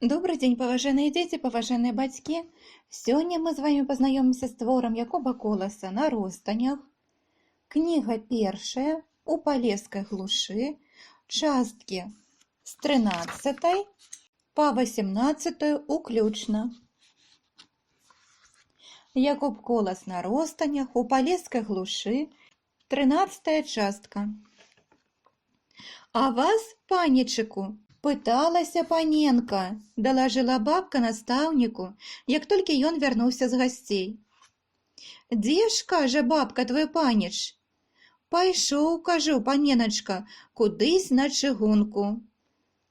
Добрый дзень, паважаныя дзеці, паважаныя бацькі. Сёння мы з вамі пазнаёмімся з творам Якоба Коласа «На ростанях». Кніга першая «У палескай глушы», часткі з 13 па 18 уключна. Якоб Колас «На ростанях», «У палескай глушы», 13 частка. «А вас, панічыку, пыталася паненка», – далажыла бабка настаўніку, як толькі ён вярнуўся з гасцей. «Дзе ж, кажа бабка, твой паніч?» «Пайшоў, кажу, паненачка, кудысь на чыгунку.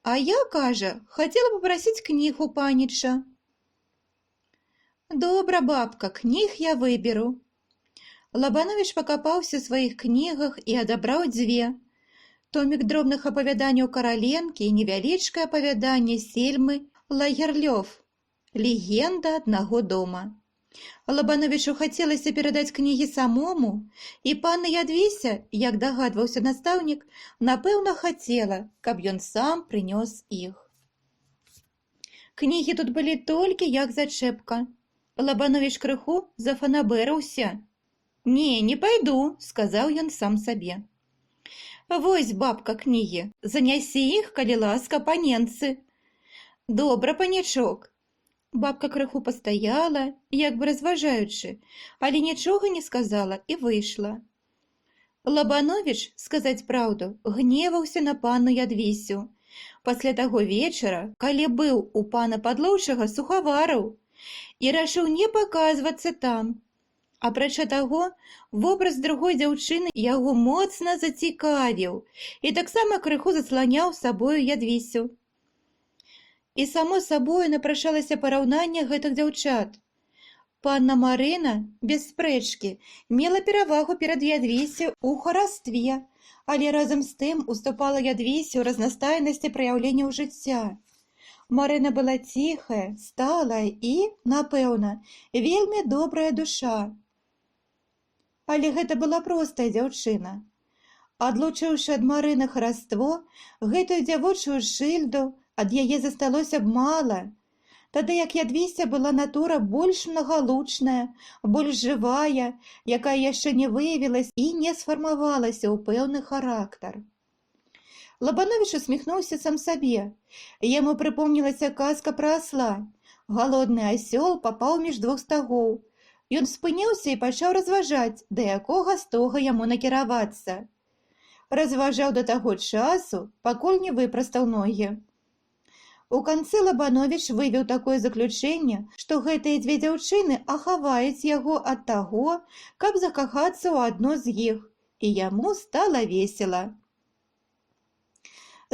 А я, кажа, хацела папрасіць кнігу паніча». «Добра, бабка, кніг я выберу». Лабановіч пакапаўся ў сваіх кнігах і адабраў дзве. Томік дробных апавяданняў Караленкі і невялічкае апавяданне Сельмы Лагерлёв «Легенда аднаго дома». Лабановічу хацелася перадаць кнігі самому, і панна Ядвіся, як дагадваўся настаўнік, напэўна хацела, каб ён сам прынёс іх. Кнігі тут былі толькі як зачэпка. Лабановіч крыху зафанабэрыўся. Не пайду», – сказаў ён сам сабе. «Вось, бабка, кнігі, занясі іх, калі ласка, паненцы». «Добра, панічок». Бабка крыху пастаяла, як бы разважаючы, але нічога не сказала і выйшла. Лабановіч, сказаць праўду, гневаўся на панну Ядвісю. Пасля таго вечара, калі быў у пана падлоўчага сухавараў, і рашыў не паказвацца там. Апрача таго, вобраз другой дзяўчыны яго моцна зацікавіў і таксама крыху засланяў сабою Ядвісю. І само сабою напрашалася параўнанне гэтых дзяўчат. Панна Марына, без спрэчкі, мела перавагу перад Ядвісю ў харастве, але разам з тым уступала Ядвісю ў разнастайнасці праяўленняў жыцця. Марына была ціхая, сталая і, напэўна, вельмі добрая душа. Але гэта была простая дзяўчына. Адлучыўшы ад Марыны хараство, гэтую дзявочую шыльду ад яе засталося б мала, тады як Ядвіся была натура больш мнагалучная, больш жывая, якая яшчэ не выявілась і не сфармавалася ў пэўны характар. Лабановіч усміхнуўся сам сабе. Яму прыпомнілася казка пра асла. Галодны асёл папаў між двух стагоў. Ён спыніўся і пачаў разважаць, да якога стога яму накіравацца. Разважаў да таго часу, пакуль не выпрастаў ногі. У канцы Лабановіч вывеў такое заключэнне, што гэтыя дзве дзяўчыны ахаваюць яго ад таго, каб закахацца ў адну з іх, і яму стала весела.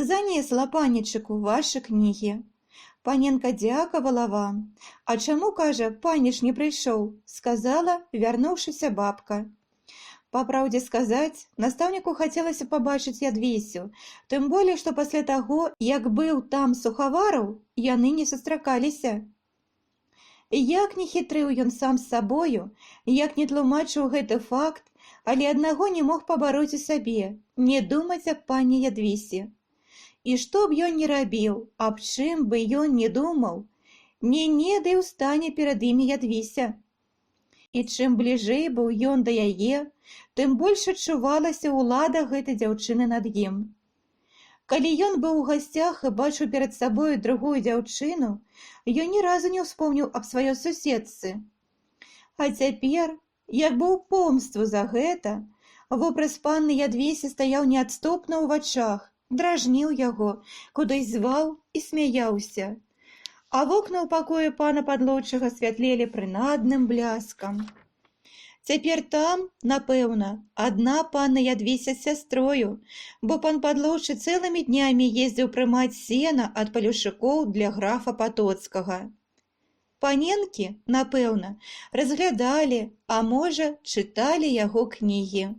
«Занесла, панічыку, вашы кнігі». «Паненка дзякавала вам. А чаму, кажа, паніч не прыйшоў?» – сказала, вярнуўшыся бабка. Па праўдзе сказаць, настаўніку хацелася пабачыць Ядвісю, тым болей, што пасля таго, як быў там сухавараў, яны не сустракаліся. Як не хітрыў ён сам з сабою, як не тлумачыў гэты факт, але аднаго не мог пабароць у сабе, не думаць аб пані Ядвісе. І што б ён не рабіў, аб чым бы ён не думаў, не дай устане перад імі Ядвіся. І чым бліжэй быў ён да яе, тым больш адчувалася ўлада гэтай дзяўчыны над ім. Калі ён быў у гасцях і бачыў перад сабою другую дзяўчыну, ён ні разу не ўспомніў аб сваёй суседцы. А цяпер, як бы ў помству за гэта, вобраз панны Ядвісі стаяў неадступна ў вачах, дражніў яго, кудысь зваў і смяяўся. А вокны ў пакоі пана падлоўчага святлелі прынадным бляскам. Цяпер там, напэўна, адна панна Ядвіся з сястрою, бо пан падлоўчы цэлымі днямі ездзіў прымаць сена ад палюшыкоў для графа Патоцкага. Паненкі, напэўна, разглядалі, а можа, чыталі яго кнігі.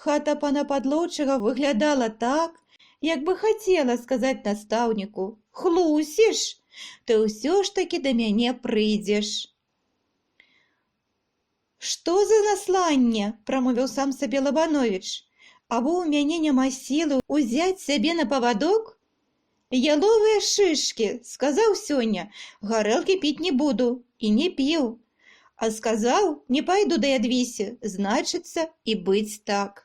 Хата пана падлоўчага выглядала так, як бы хацела сказаць настаўніку: «Хлусіш? Ты ўсё ж такі да мяне прыйдзеш». «Што за насланне?» – прамовіў сам сабе Лабановіч. «Або ў мяне няма сілы ўзяць сябе на павадок? Яловыя шышкі, сказаў сёння, гарэлкі піць не буду, і не піў. А сказаў, не пайду да ядвісі, значыцца, і быць так.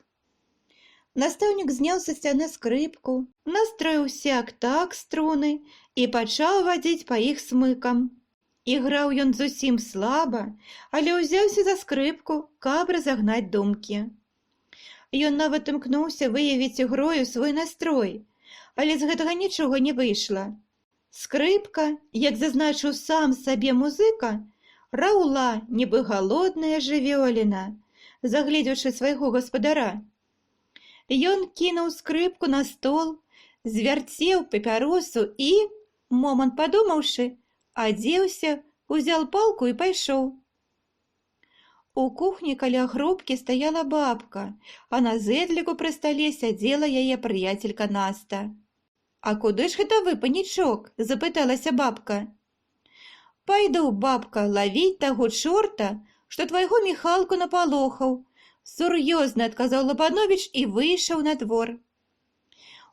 Настаўнік зняў са сцяны скрыпку, настроіў сяк-так струны і пачаў вадзіць па іх смыкам. Іграў ён зусім слаба, але ўзяўся за скрыпку, каб разагнаць думкі. Ён нават імкнуўся выявіць ігрою свой настрой, але з гэтага нічога не выйшла. Скрыпка, як зазначыў сам сабе музыка, раўла, нібы галодная жывёліна, загледзеўшы свайго гаспадара. Ён кінуў скрыпку на стол, звярцеў папяросу і, момант падумаўшы, адзеўся, узял палку і пайшоў. У кухні каля грубкі стаяла бабка, а на зэдліку пры стале сядзела яе прыяцелька Наста. «А куды ж гэта вы, панічок?» – запыталася бабка. «Пайду, бабка, лавіць таго чорта, што твайго Міхалку напалохаў», – сур'ёзна адказаў Лабановіч і выйшаў на двор.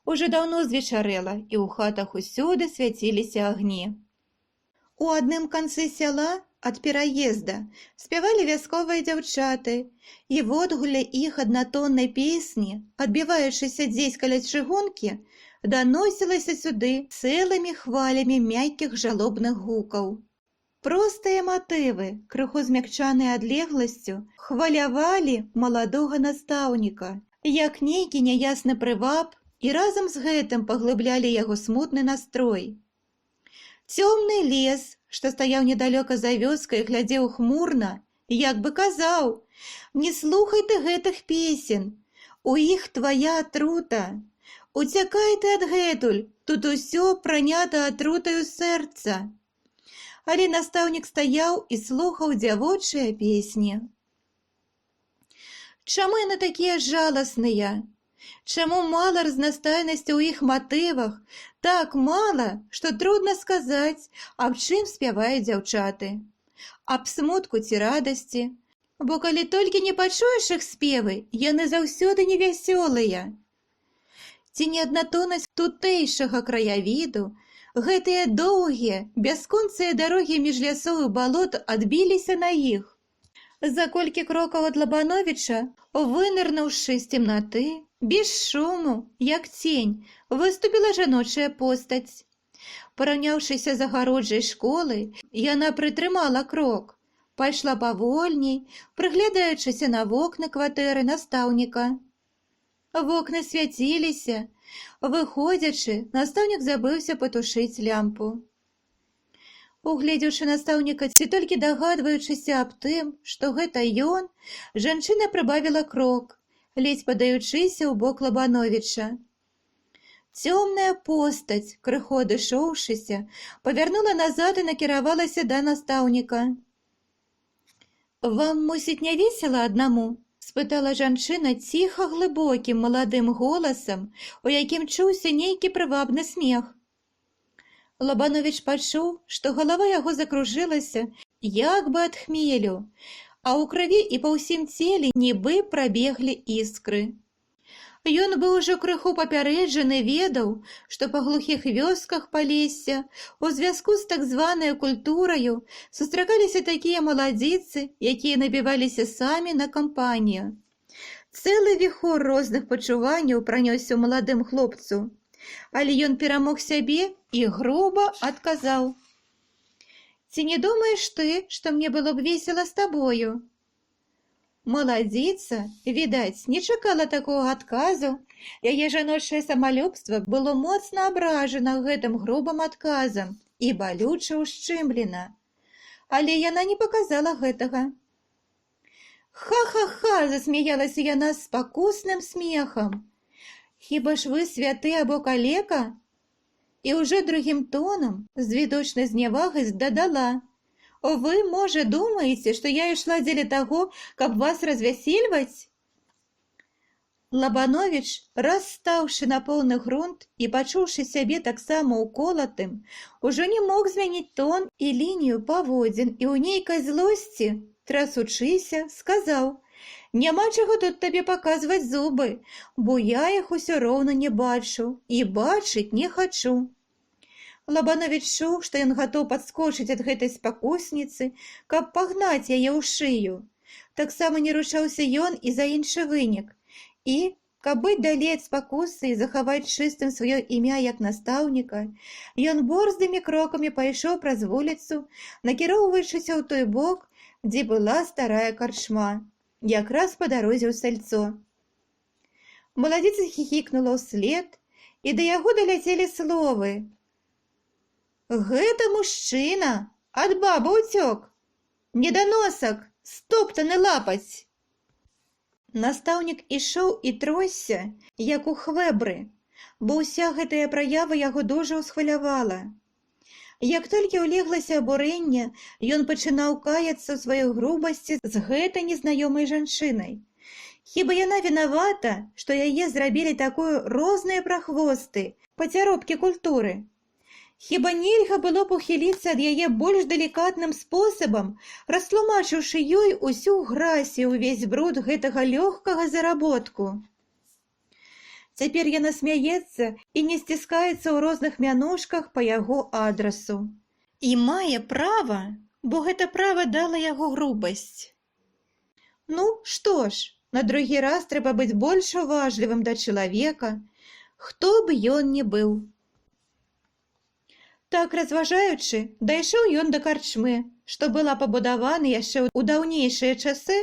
Уже даўно звечарэла, і ў хатах усюды свяціліся агні. У адным канцы сяла ад пераезда спявалі вясковыя дзяўчаты, і водгулля іх аднатоннай песні, адбіваючыся дзесь каля чыгункі, даносілася сюды цэлымі хвалямі мяккіх жалобных гукаў. Простыя матывы, крыху змякчаныя адлегласцю, хвалявалі маладога настаўніка, як нейкі няясны прываб, і разам з гэтым паглыблялі яго смутны настрой. Цёмны лес, што стаяў недалёка за вёскай, глядзеў хмурна, як бы казаў: «Не слухай ты гэтых песен, у іх твая атрута. Уцякай ты адгэтуль, тут усё пранята атрутаю сэрца». Але настаўнік стаяў і слухаў дзявочыя песні. Чаму яны такія жаласныя? Чаму мала разнастайнасці ў іх матывах, так мала, што трудна сказаць, аб чым спяваюць дзяўчаты, аб смутку ці радасці, бо калі толькі не пачуеш іх спевы, яны заўсёды невясёлыя. Ці не аднатоннасць тутэйшага краявіду, гэтыя доўгія, бясконцыя дарогі між лясоў і балот адбіліся на іх. За колькі крокаў ад Лабановіча, вынырнуўшы з цемнаты, без шуму, як цень, выступіла жаночая постаць. Параўняўшыся з агароджай школы, яна прытрымала крок, пайшла павольней, прыглядаючыся на вокны кватэры настаўніка. Вокны свяціліся. Выходзячы, настаўнік забыўся патушыць лямпу. Угледзеўшы настаўніка, ці толькі дагадваючыся аб тым, што гэта ён, жанчына прыбавіла крок, ледзь падаючыся ў бок Лабановіча. Цёмная постаць, крыху адышоўшыся, павярнула назад і накіравалася да настаўніка. «Вам, мусіць, не весела аднаму?» – спытала жанчына ціха глыбокім маладым голасам, у якім чуўся нейкі прывабны смех. Лабановіч пачуў, што галава яго закружылася, як бы ад хмелю, а ў крыві і па ўсім целе нібы прабеглі іскры. Ён быў ужо крыху папярэджаны, ведаў, што па глухіх вёсках Палесся у звязку з так званай культураю сустракаліся такія маладзіцы, якія набіваліся самі на кампанію. Цэлы віхор розных пачуванняў пранёсся ў маладым хлопцу, але ён перамог сябе і груба адказаў: «Ці не думаеш ты, што мне было б весела з табою?» Маладзіца, відаць, не чакала такога адказу. Яе жаночае самалюбства было моцна абражана гэтым грубым адказам і балюча ўшчымлена. Але яна не паказала гэтага. «Ха-ха-ха!» – засмяялася яна з спакусным смехам. «Хіба ж вы святы або калека?» І ўжо другім тонам, з відочнай знявагай дадала: «Вы, можа, думаеце, што я ішла дзеля таго, каб вас развясельваць?» Лабановіч, расстаўшы на поўны грунт і пачуўшы сябе таксама уколатым, ужо не мог змяніць тон і лінію паводзін і ў нейкай злосці, трасучыся, сказаў: «Няма чаго тут табе паказваць зубы, бо я іх усё роўна не бачу і бачыць не хачу». Лабановіч чуў, што ён гатоў падскочыць ад гэтай спакусніцы, каб пагнаць яе ў шыю. Таксама не ручаўся ён і за іншы вынік. І, каб быць далей ад спакусы і захаваць чыстым сваё імя як настаўніка, ён борздымі крокамі пайшоў праз вуліцу, накіроўваючыся ў той бок, дзе была старая карчма, якраз па дарозе ў сальцо. Маладзіца хіхікнула ўслед, і да яго даляцелі словы: «Гэта мужчына, ад бабы ўцёк! Неданосак, стоптаны лапаць!» Настаўнік ішоў і тросся, як у хвэбры, бо ўся гэтая праява яго дужа ўсхвалявала. Як толькі ўлеглася абурэнне, ён пачынаў каяцца ў сваёй грубасці з гэтай незнаёмай жанчынай. Хіба яна вінавата, што яе зрабілі такую розныя прахвосты, пацяробкі культуры? Хіба нельга было б ухіліцца ад яе больш далікатным спосабам, растлумачыўшы ёй усю гразь і ўвесь бруд гэтага лёгкага заработку? Цяпер яна смяецца і не сціскаецца ў розных мянушках па яго адрасу. І мае права, бо гэта права дала яго грубасць. Ну, што ж, на другі раз трэба быць больш уважлівым да чалавека, хто б ён ні быў. Так разважаючы, дайшоў ён да карчмы, што была пабудавана яшчэ ў даўнейшыя часы,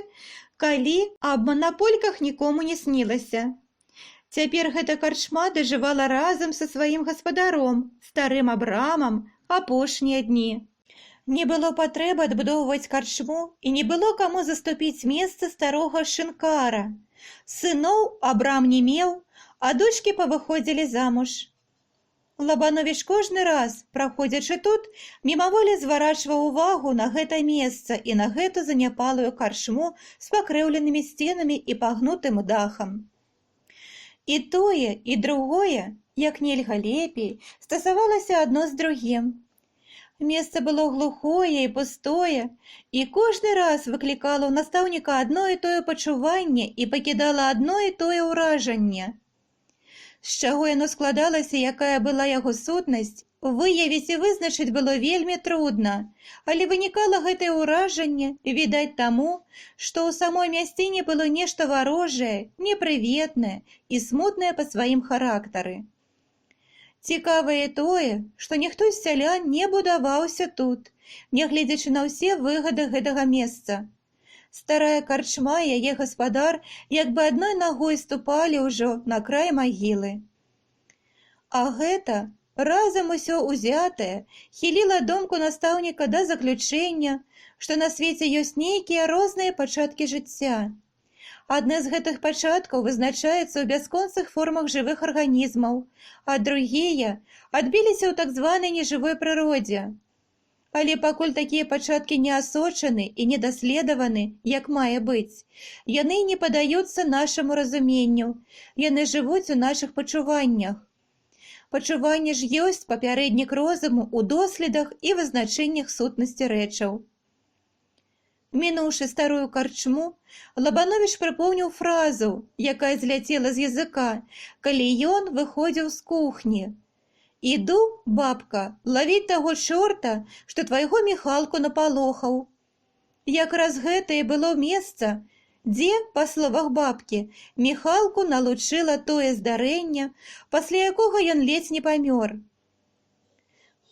калі аб манапольках нікому не снілася. Цяпер гэта карчма дажывала разам са сваім гаспадаром, старым Абрамам, апошнія дні. Не было патрэбы адбудоўваць карчму і не было каму заступіць месца старога шынкара. Сыноў Абрам не меў, а дочкі павыходзілі замуж. Лабановіч кожны раз, праходзячы тут, мімаволі зварачваў увагу на гэта месца і на гэту заняпалую карчму з пакрыўленымі сценамі і пагнутым дахам. І тое, і другое, як нельга лепей, стасавалася адно з другім. Месца было глухое і пустое, і кожны раз выклікала ў настаўніка адно і тое пачуванне і пакідала адно і тое ўражанне. З чаго яно складалася, якая была яго сутнасць, выявіць і вызначыць было вельмі трудна, але вынікала гэтае ўражанне, відаць таму, што ў самой мясціне было нешта варожае, непрыветнае і смутнае па сваім характары. Цікавае тое, што ніхто з сялян не будаваўся тут, нягледзячы на ўсе выгады гэтага месца. Старая карчма і яе гаспадар як бы адной нагой ступалі ўжо на край магілы. А гэта, разам усё ўзятае, хіліла думку настаўніка да заключэння, што на свеце ёсць нейкія розныя пачаткі жыцця. Адны з гэтых пачаткаў вызначаюцца ў бясконцых формах жывых арганізмаў, а другія адбіліся ў так званай нежывой прыродзе. Але пакуль такія пачаткі не асочаны і не даследаваны, як мае быць, яны не падаюцца нашаму разуменню, яны жывуць у нашых пачуваннях. Пачуванне ж ёсць папярэднік розуму ў доследах і вызначэннях сутнасці рэчаў. Мінуўшы старую карчму, Лабановіч прыпомніў фразу, якая зляцела з языка, калі ён выходзіў з кухні. «Іду, бабка, лавіць таго чорта, што твайго Міхалку напалохаў». Якраз гэта і было месца, дзе, па словах бабкі, Міхалку налучыла тое здарэнне, пасля якога ён ледзь не памёр.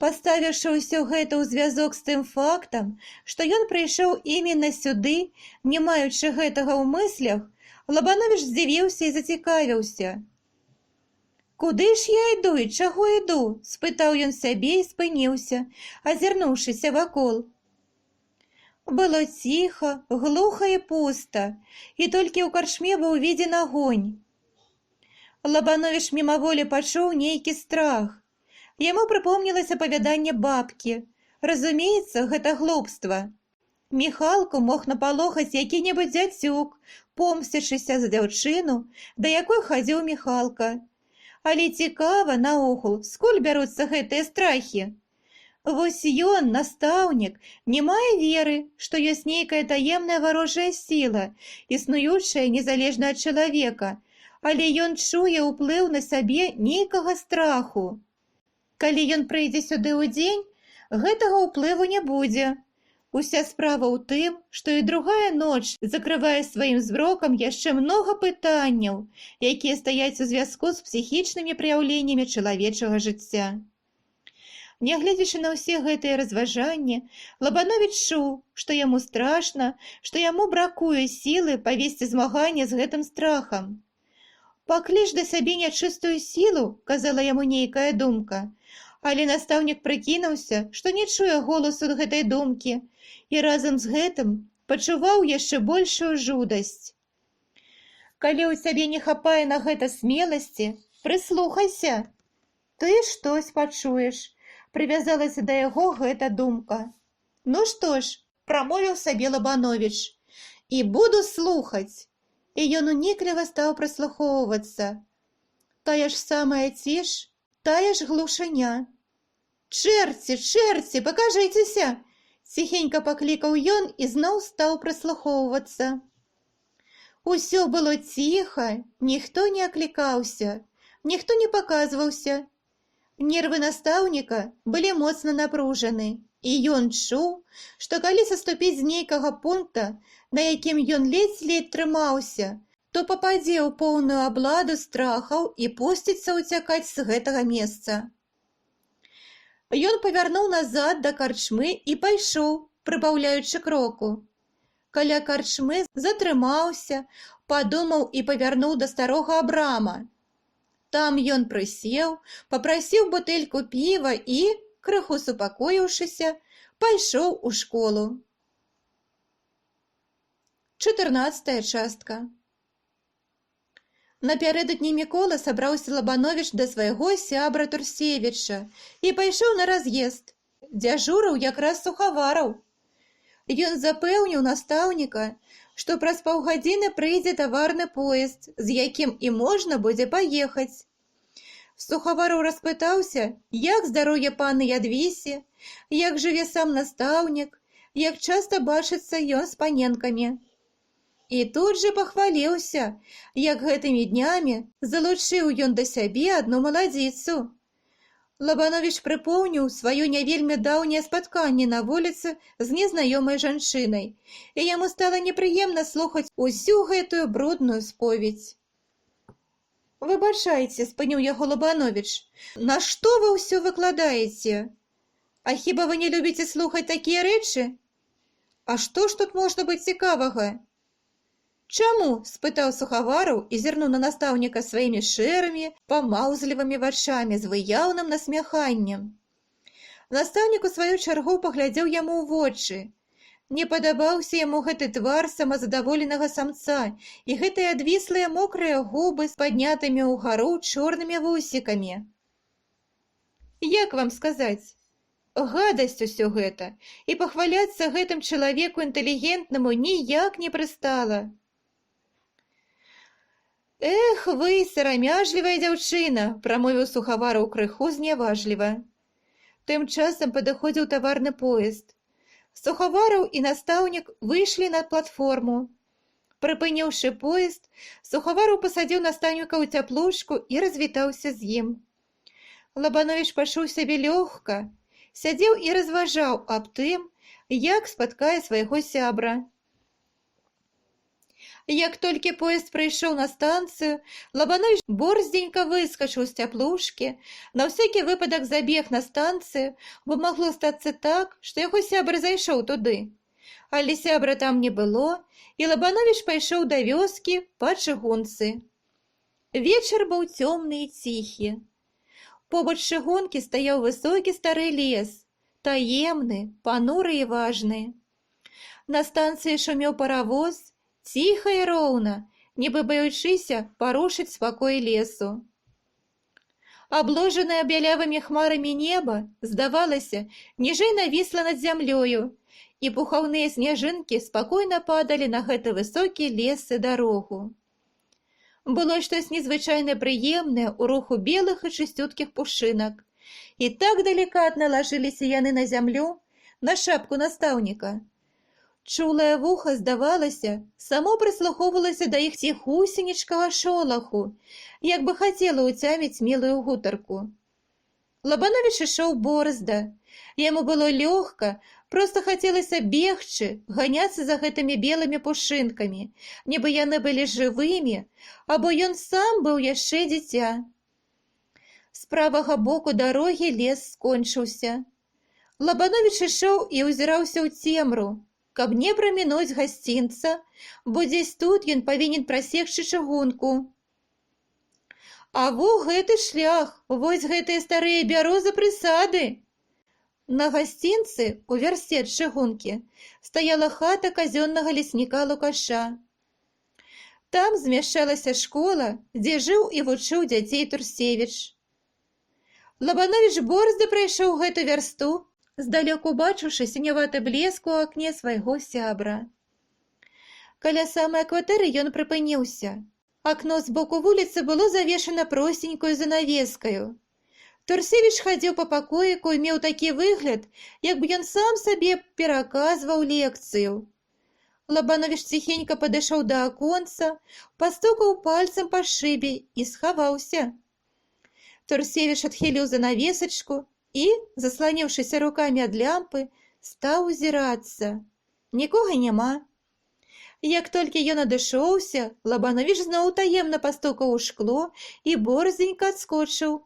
Паставіўшы ўсё гэта ў звязок з тым фактам, што ён прыйшоў іменна сюды, не маючы гэтага ў мыслях, Лабановіч здзівіўся і зацікавіўся. «Куды ж я іду і чаго іду?» – спытаў ён сябе і спыніўся, азірнуўшыся вакол. Было ціха, глуха і пуста, і толькі ў карчме быў виден агонь. Лабановіч мімаволі пачуў нейкі страх. Яму прыпомнілася апавяданне бабкі. Разумеецца, гэта глупства. Міхалку мог напалохаць які-небудзь дзяцюк, помсцячыся за дзяўчыну, да якой хадзіў Міхалка. Але цікава, наогул, скуль бяруцца гэтыя страхі? Вось ён, настаўнік, не мае веры, што ёсць нейкая таемная варожая сіла, існуючая незалежна ад чалавека, але ён чуе ўплыў на сабе нейкага страху. Калі ён прыйдзе сюды ўдзень, гэтага ўплыву не будзе. Уся справа ў тым, што і другая ноч закрывае сваім змрокам яшчэ многа пытанняў, якія стаяць у звязку з псіхічнымі праяўленнямі чалавечага жыцця. Нягледзячы на ўсе гэтыя разважанні, Лабановіч чуў, што яму страшна, што яму бракуе сілы павесці змаганне з гэтым страхам. «Пакліч да сябе нячыстую сілу», – казала яму нейкая думка, але настаўнік прыкінуўся, што не чуе голасу гэтай думкі і разам з гэтым пачуваў яшчэ большую жудасць. «Калі ў цябе не хапае на гэта смеласці, прыслухайся. Ты штось пачуеш», – прывязалася да яго гэта думка. «Ну што ж», – прамовіў сабе Лабановіч, – «і буду слухаць». І ён унікліва стаў прыслухоўвацца. Тая ж самая ціш, тая ж глушыня. «Чэрці, чэрці, пакажыцеся!» – ціхенька паклікаў ён і зноў стаў прыслухоўвацца. Усё было ціха, ніхто не аклікаўся, ніхто не паказваўся. Нервы настаўніка былі моцна напружаны, і ён чуў, што калі саступіць з нейкага пункта, на якім ён ледзь-ледзь трымаўся, то пападзе ў поўную абладу страхаў і пусціцца ўцякаць з гэтага месца. Ён павярнуў назад да карчмы і пайшоў, прыбаўляючы кроку. Каля карчмы затрымаўся, падумаў і павярнуў да старога абрама. Там ён прысеў, папрасіў бутэльку піва і, крыху супакоіўшыся, пайшоў у школу. 14-я частка. Напярэдадні Мікола сабраўся Лабановіч да свайго сябра Турсевіча і пайшоў на раз'езд. Дзяжурыў якраз Сухавараў. Ён запэўніў настаўніка, што праз паўгадзіны прыйдзе таварны поезд, з якім і можна будзе паехаць. Сухавараў распытаўся, як здароўе паны Ядвісе, як жыве сам настаўнік, як часта бачыцца ён з паненкамі. І тут жа пахваліўся, як гэтымі днямі залучыў ён да сябе адну маладзіцу. Лабановіч прыпомніў сваё не вельмі даўняе спатканне на вуліцы з незнаёмай жанчынай, і яму стала непрыемна слухаць усю гэтую брудную споведь. «Выбачайце», – спыніў яго Лабановіч, – «на што вы ўсё выкладаеце? А хіба вы не любіце слухаць такія рэчы? А што ж тут можна быць цікавага?» «Чаму?» – спытаў Сухавараў і зірнуў на настаўніка сваімі шэрымі, памаўзлівымі вачамі з выяўным насмяханнем. Настаўнік у сваю чаргу паглядзеў яму ў вочы. Не падабаўся яму гэты твар самазадаволенага самца і гэтыя адвіслыя мокрыя губы з паднятымі ўгару чорнымі вусікамі. Як вам сказаць? Гадасць усё гэта, і пахваляцца гэтым чалавеку інтэлігентнаму ніяк не прыстала. «Эх вы, сарамяжлівая дзяўчына», – прамовіў Сухавараў крыху зняважліва. Тым часам падыходзіў таварны поезд. Сухавараў і настаўнік выйшлі на платформу. Прыпыніўшы поезд, Сухавараў пасадзіў настаўніка ў цяплушку і развітаўся з ім. Лабановіч пачуў сябе лёгка, сядзеў і разважаў аб тым, як спаткае свайго сябра. Як толькі поезд прыйшоў на станцыю, Лабановіч борздзенька выскачыў з цяплушкі, на ўсякі выпадак забег на станцыю, бо магло стацца так, што яго сябра зайшоў туды. Але сябра там не было, і Лабановіч пайшоў да вёскі па чыгунцы. Вечар быў цёмны і ціхі. Побач чыгункі стаяў высокі стары лес, таемны, пануры і важны. На станцыі шумеў паравоз, ціха і роўна, нібы баючыся парушыць спакой лесу. Абложанае бялявымі хмарамі неба, здавалася, ніжэй навісла над зямлёю, і пухаўныя сняжынкі спакойна падалі на гэты высокі лес і дарогу. Было штось незвычайна прыемнае ў руху белых і чысцюткіх пушынак, і так далікатна лажыліся яны на зямлю, на шапку настаўніка. Чулае вуха, здавалася, само прыслухоўвалася да іх ціхусенечкага шолаху, як бы хацела ўцяміць мілую гутарку. Лабановіч ішоў борзда. Яму было лёгка, проста хацелася бегчы, ганяцца за гэтымі белымі пушынкамі, нібы яны былі жывымі, або ён сам быў яшчэ дзіця. З правага боку дарогі лес скончыўся. Лабановіч ішоў і ўзіраўся ў цемру, каб не прамінуць гасцінца, бо дзесь тут ён павінен прасекчы чыгунку. А во гэты шлях, вось гэтыя старыя бярозы-прысады. На гасцінцы, у вярсце ад чыгункі, стаяла хата казённага лесніка Лукаша. Там змяшчалася школа, дзе жыў і вучыў дзяцей Турсевіч. Лабановіч борзда прайшоў гэту вярсту, здалёку бачыўшы сіняваты блеск у акне свайго сябра. Каля самай кватэры ён прыпыніўся. Акно з боку вуліцы было завешана простенькую занавескаю. Турсевіч хадзіў па пакоіку і меў такі выгляд, як бы ён сам сабе пераказваў лекцыю. Лабановіч ціхенька падышоў да аконца, пастукаў пальцам па шыбе і схаваўся. Турсевіч адхіліў занавесачку і, засланіўшыся рукамі ад лямпы, стаў узірацца. Нікога няма. Як толькі ён адышоўся, Лабановіч зноў таемна пастукаў у шкло і борздзенька адскочыў.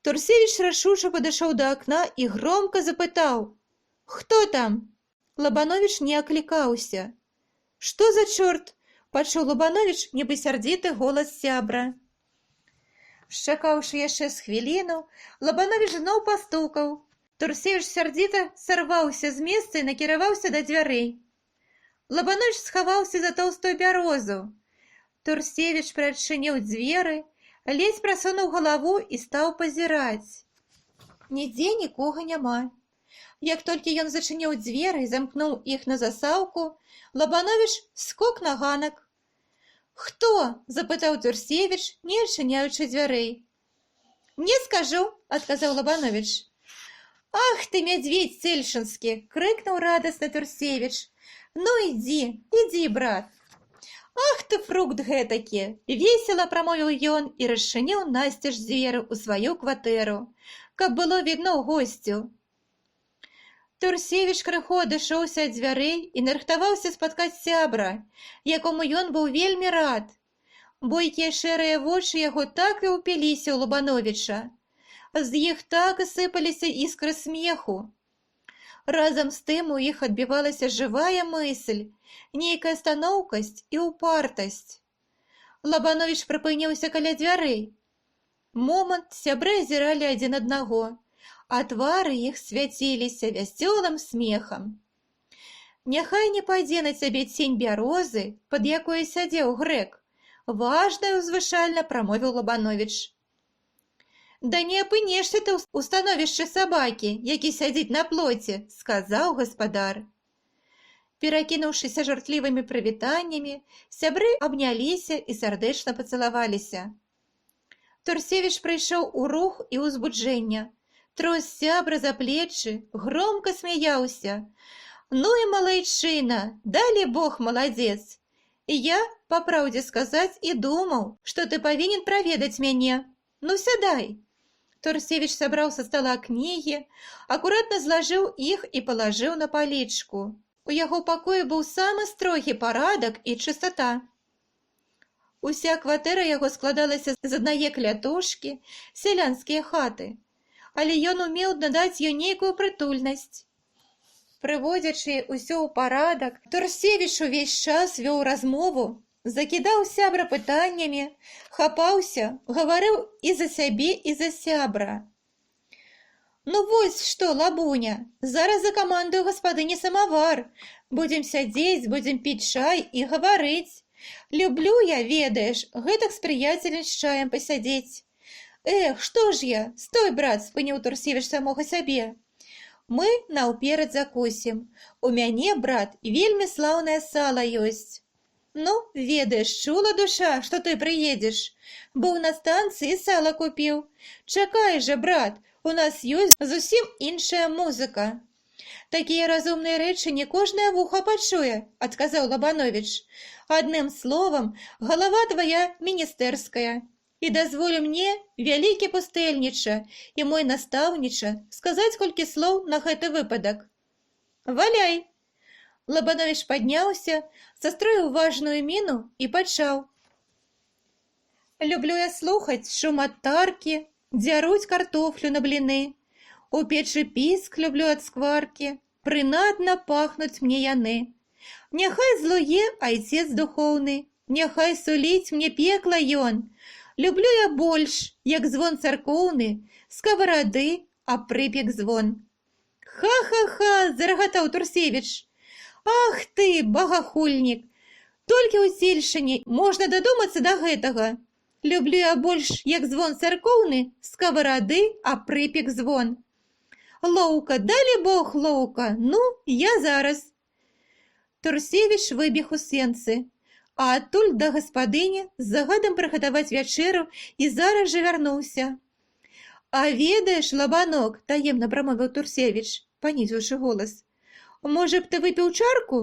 Турсевіч рашуча падышоў да акна і громка запытаў: «Хто там?» Лабановіч не аклікаўся. «Што за чорт?» – пачуў Лабановіч, нібы сярдзіты голас сябра. Шчакаўшы яшчэ з хвіліну, Лабановіч зноў пастукаў. Турсевіч сярдзіта сарваўся з месца і накіраваўся да дзвярэй. Лабановіч схаваўся за тоўстую бярозу. Турсевіч прыадчыніў дзверы, ледзь прасунуў галаву і стаў пазіраць. Нідзе нікога няма. Як толькі ён зачыніў дзверы і замкнуў іх на засаўку, Лабановіч скок на ганак. «Хто?» – запытаў Турсевіч, не адчыняючы дзвярэй. «Не скажу», – адказаў Лабановіч. «Ах ты, мядзведь цельшынскі!» – крыкнуў радасна Турсевіч. «Ну ідзі, ідзі, брат!» «Ах ты, фрукт гэтакі!» – весела прамовіў ён і расчыніў насцеж дзверы ў сваю кватэру, каб было відно госцю. Турсевіч крыху адышоўся ад дзвярэй і нарыхтаваўся спаткаць сябра, якому ён быў вельмі рад. Бойкія шэрыя вочы яго так і ўпіліся ў Лабановіча. З іх так і сыпаліся іскры смеху. Разам з тым у іх адбівалася жывая мысль, нейкая станоўкасць і ўпартасць. Лабановіч прыпыніўся каля дзвярэй. Момант сябры азіралі адзін аднаго, а твары іх свяціліся вясёлым смехам. «Няхай не пайдзе на цябе цень бярозы, пад якой сядзеў грэк», важна і ўзвышальна прамовіў Лабановіч. «Да не апынешся ты ў становішчы сабакі, які сядзіць на плоце», сказаў гаспадар. Перакінуўшыся жартлівымі прывітаннямі, сябры абняліся і сардэчна пацалаваліся. Турсевіч прыйшоў у рух і ўзбуджэння, трос сябра за плечы, громка смяяўся. «Ну і малайчына, далі Бог маладзец! Я, па праўдзе сказаць, і думаў, што ты павінен праведаць мяне. Ну сядай!» Турсевіч сабраў са стала кнігі, акуратна злажыў іх і палажыў на палічку. У яго пакоі быў самы строгі парадак і чыстата. Уся кватэра яго складалася з аднае клятушкі, сялянскія хаты, але ён умеў надаць ёй нейкую прытульнасць. Прыводзячы ўсё ў парадак, Турсевіч увесь час вёў размову, закідаў сябра пытаннямі, хапаўся, гаварыў і за сябе, і за сябра. «Ну вось што, Лабуня, зараз закамандую гаспадыні самавар. Будзем сядзець, будзем піць чай і гаварыць. Люблю я, ведаеш, гэтак з прыяцелем з чаем пасядзець». «Эх, што ж я? Стой, брат», спыніў Турсевіч самога сябе. «Мы наўперад закусім. У мяне, брат, вельмі слаўнае сала ёсць». «Ну, ведаеш, чула душа, што ты прыедзеш. Быў на станцыі, сала купіў. Чакай жа, брат, у нас ёсць зусім іншая музыка». «Такія разумныя рэчы не кожнае вуха пачуе», – адказаў Лабановіч. «Адным словам, галава твая міністэрская. І дазволь мне, вялікі пустэльніча і мой настаўніча, сказаць колькі слоў на гэты выпадак. Валяй! Лабанович падняўся, састроіў важную міну і пачаў. Люблю я слухаць шум ад таркі, дзяруць картофлю на бліны. У печы піск люблю ад скваркі, прынадна пахнуць мне яны. Няхай злуе айцец духоўны, няхай суліць мне пекла ён. Люблю я больш, як звон царкоўны, скаварады, а прыпек звон. Ха-ха-ха, зарагатаў Турсевіч. Ах ты, багахульнік, толькі ў сельшыне можна дадумацца да гэтага. Люблю я больш, як звон царкоўны, скаварады, а прыпек звон. Лоўка, далі Бог, лоўка, ну, я зараз. Турсевіч выбег у сенцы, а адтуль да гаспадыні з загадам прыгатаваць вячэру і зараз жа вярнуўся. А ведаеш, Лабанок, таемна прамовіў Турсевіч, панізіўшы голас, можа б ты выпіў чарку?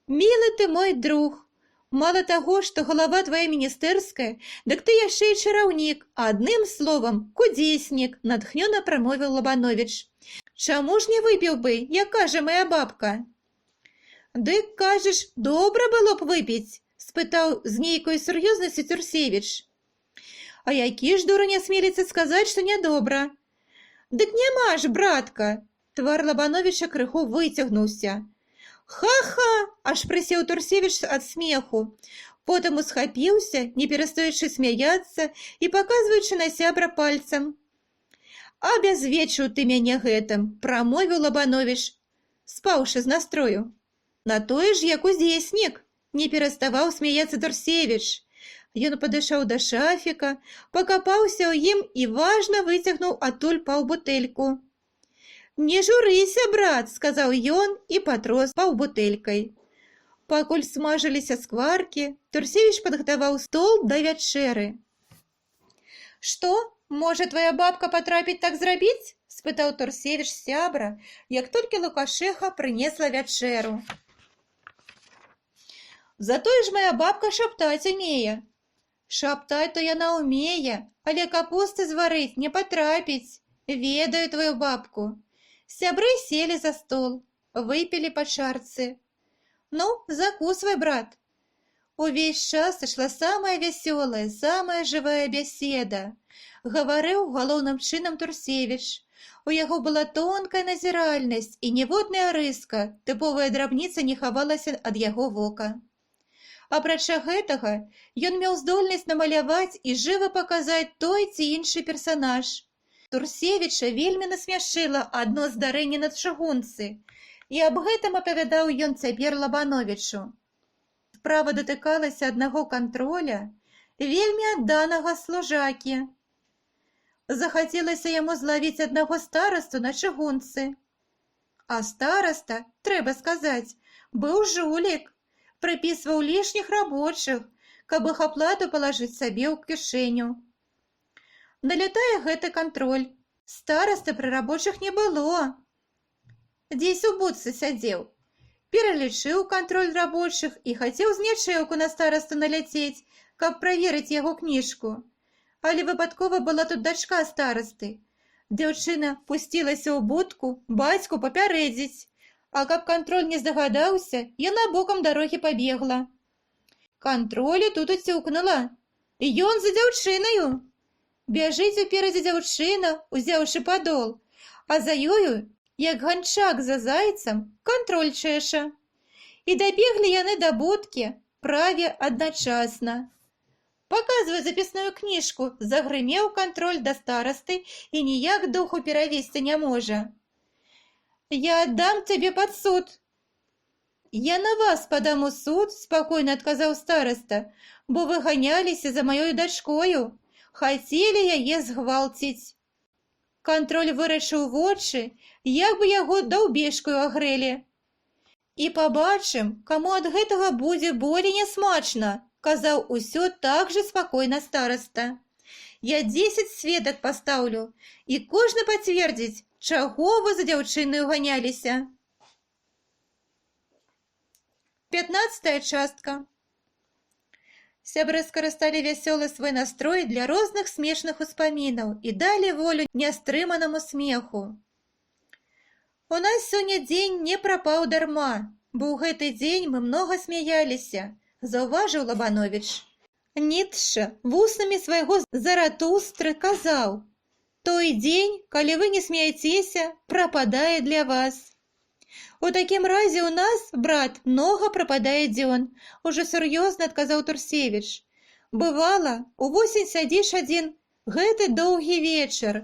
Мілы ты мой друг, мало таго, што галава твая міністэрская, дык ты яшчэ і чараўнік, адным словам, кудзеснік, натхнёна прамовіў Лабанович. Чаму ж не выпіў бы, як кажа моя бабка? Дык, кажаш, добра было б выпіць, спытаў з нейкой сур'ёзнасцю Турсевіч. А які ж дурань асмеліцца сказаць, што нядобра? Дык няма ж, братка! Твар Лабановича крыху выцягнуўся. Ха-ха! Аж прысеў Турсевіч ад смеху. Потым усхапіўся, не перастаючы смяяцца і паказваючы на сябра пальцам. Абязвечыў ты мяне гэтым, прамовіў Лабанович, спаўшы з настрою. На тое ж, як узеснік, не пераставаў смяяцца Турсевіч. Ён падышоў да шафіка, пакапаўся ў ім і важна выцягнуў адтуль паўбутэльку. Не журыся, брат, сказаў ён і патрос паўбутэлькай. Пакуль смажыліся скваркі, Турсевіч падгатаваў стол да вячэры. Што, можа твая бабка патрапіць так зрабіць? Спытаў Турсевіч сябра, як толькі Лукашэха прынесла вячэру. Затое ж моя бабка шаптаць умее. Шаптаць то яна умее, але капусты зварыць не патрапіць. Ведаю твою бабку. Сябры сели за стол, выпили по чарцы. Ну, закусывай, брат. Увесь час ішла самая вясёлая, самая жывая бяседа. Гаварыў галоўным чынам Турсевіч. У яго была тонкая назіральнасць і ніводная рыска, тыповая драбніца не хавалася ад яго вока. Апрача гэтага, ён меў здольнасць намаляваць і жыва паказаць той ці іншы персанаж. Турсевіча вельмі насмяшыла адно здарэнне на чыгунцы, і аб гэтым апавядаў ён цяпер Лабановичу. Справа датыкалася аднаго кантроля, вельмі адданага служакі. Захацелася яму злавіць аднаго старасту на чыгунцы. А стараста, трэба сказаць, быў жулік, прыпісваў лішніх рабочых, каб іх аплату палажыць сабе ў кішэню. Налятае гэты кантроль. Старасты пры рабочых не было. Дзесь у будцы сядзеў. Пералічыў кантроль рабочых і хацеў з нячэўку на старасту наляцець, каб праверыць яго кніжку. Але выпадкова была тут дачка старасты. Дзяўчына пусцілася ў будку бацьку папярэдзіць, а каб кантроль не здагадаўся, яна бокам дарогі пабегла. Кантролю тут уцюкнула. Ён за дзяўчынаю. Бяжыць уперадзе дзяўчына, узяўшы падол, а за ёю, як ганчак за зайцам, кантроль чэша. І дабеглі яны да будкі, праве адначасна. Паказвай запісную кніжку, загрымеў кантроль да старасты і ніяк духу перавесці не можа. Я аддам цябе пад суд. Я на вас падам у суд, спакойна адказаў стараста, бо вы ганяліся за маёй дачкою. Хацелі яе згвалціць. Кантроль вырашыў вочы, як бы яго даўбешкаю агрэлі. І пабачым, каму ад гэтага будзе болей нясмачна, казаў усё так жа спакойна стараста. Я 10 сведак пастаўлю, і кожны пацвердзіць, чаго вы за дзяўчынаю ганяліся. 15-я частка. Сябры скарысталі вясёлы свой настрой для розных смешных успамінаў і далі волю нястрыманаму смеху. У нас сёння дзень не прапаў дарма, бо ў гэты дзень мы многа смяяліся, заўважыў Лабановіч. Ніцшэ вуснамі свайго Заратустры казаў: «Той дзень, калі вы не смяецеся, прападае для вас». У такім разе у нас, брат, многа прападае дзён, ужо сур'ёзна адказаў Турсевіч. Бывала, увосень сядзіш адзін, гэты доўгі вечар.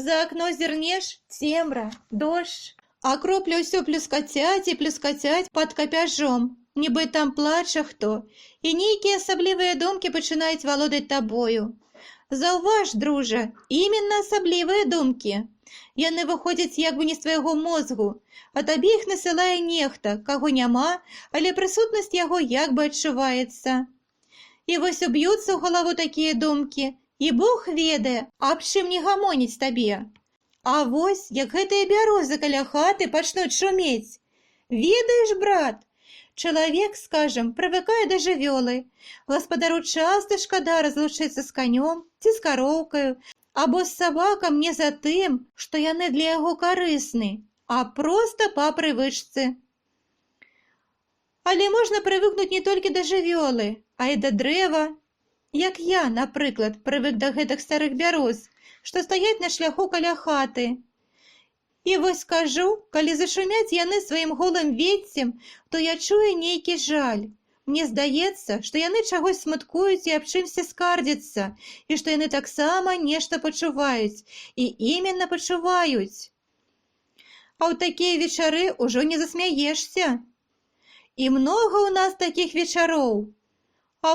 За акно зірнеш, цемра, дождж, а кроплі ўсё плюскацяць і плюскацяць пад капяжом, нібы там плача хто, і нейкія асаблівыя думкі пачынаюць валодаць табою. Заўваж, дружа, іменна асаблівыя думкі. Яны выходзяць як бы не з твайго мозгу, а табе іх насылае нехта, каго няма, але прысутнасць яго як бы адчуваецца. І вось уб'юцца ў галаву такія думкі, і Бог ведае, аб чым не гамоніць табе. А вось, як гэтыя бярозы каля хаты пачнуць шумець. Ведаеш, брат, чалавек, скажам, прывыкае да жывёлы. Гаспадару часта шкада разлучыцца з канём ці з кароўкаю, або з сабакам не за тым, што яны для яго карысны, а проста па прывычцы. Але можна прывыкнуць не толькі да жывёлы, а і да дрэва. Як я, напрыклад, прывык да гэтых старых бяроз, што стаяць на шляху каля хаты. І вось скажу, калі зашумяць яны сваім голым веццем, то я чую нейкі жаль. Мне здаецца, што яны чагось смуткуюць і аб чымсьці скардзяцца, і што яны таксама нешта пачуваюць, і іменна пачуваюць. А ў такія вечары ўжо не засмяешся. І многа ў нас такіх вечароў.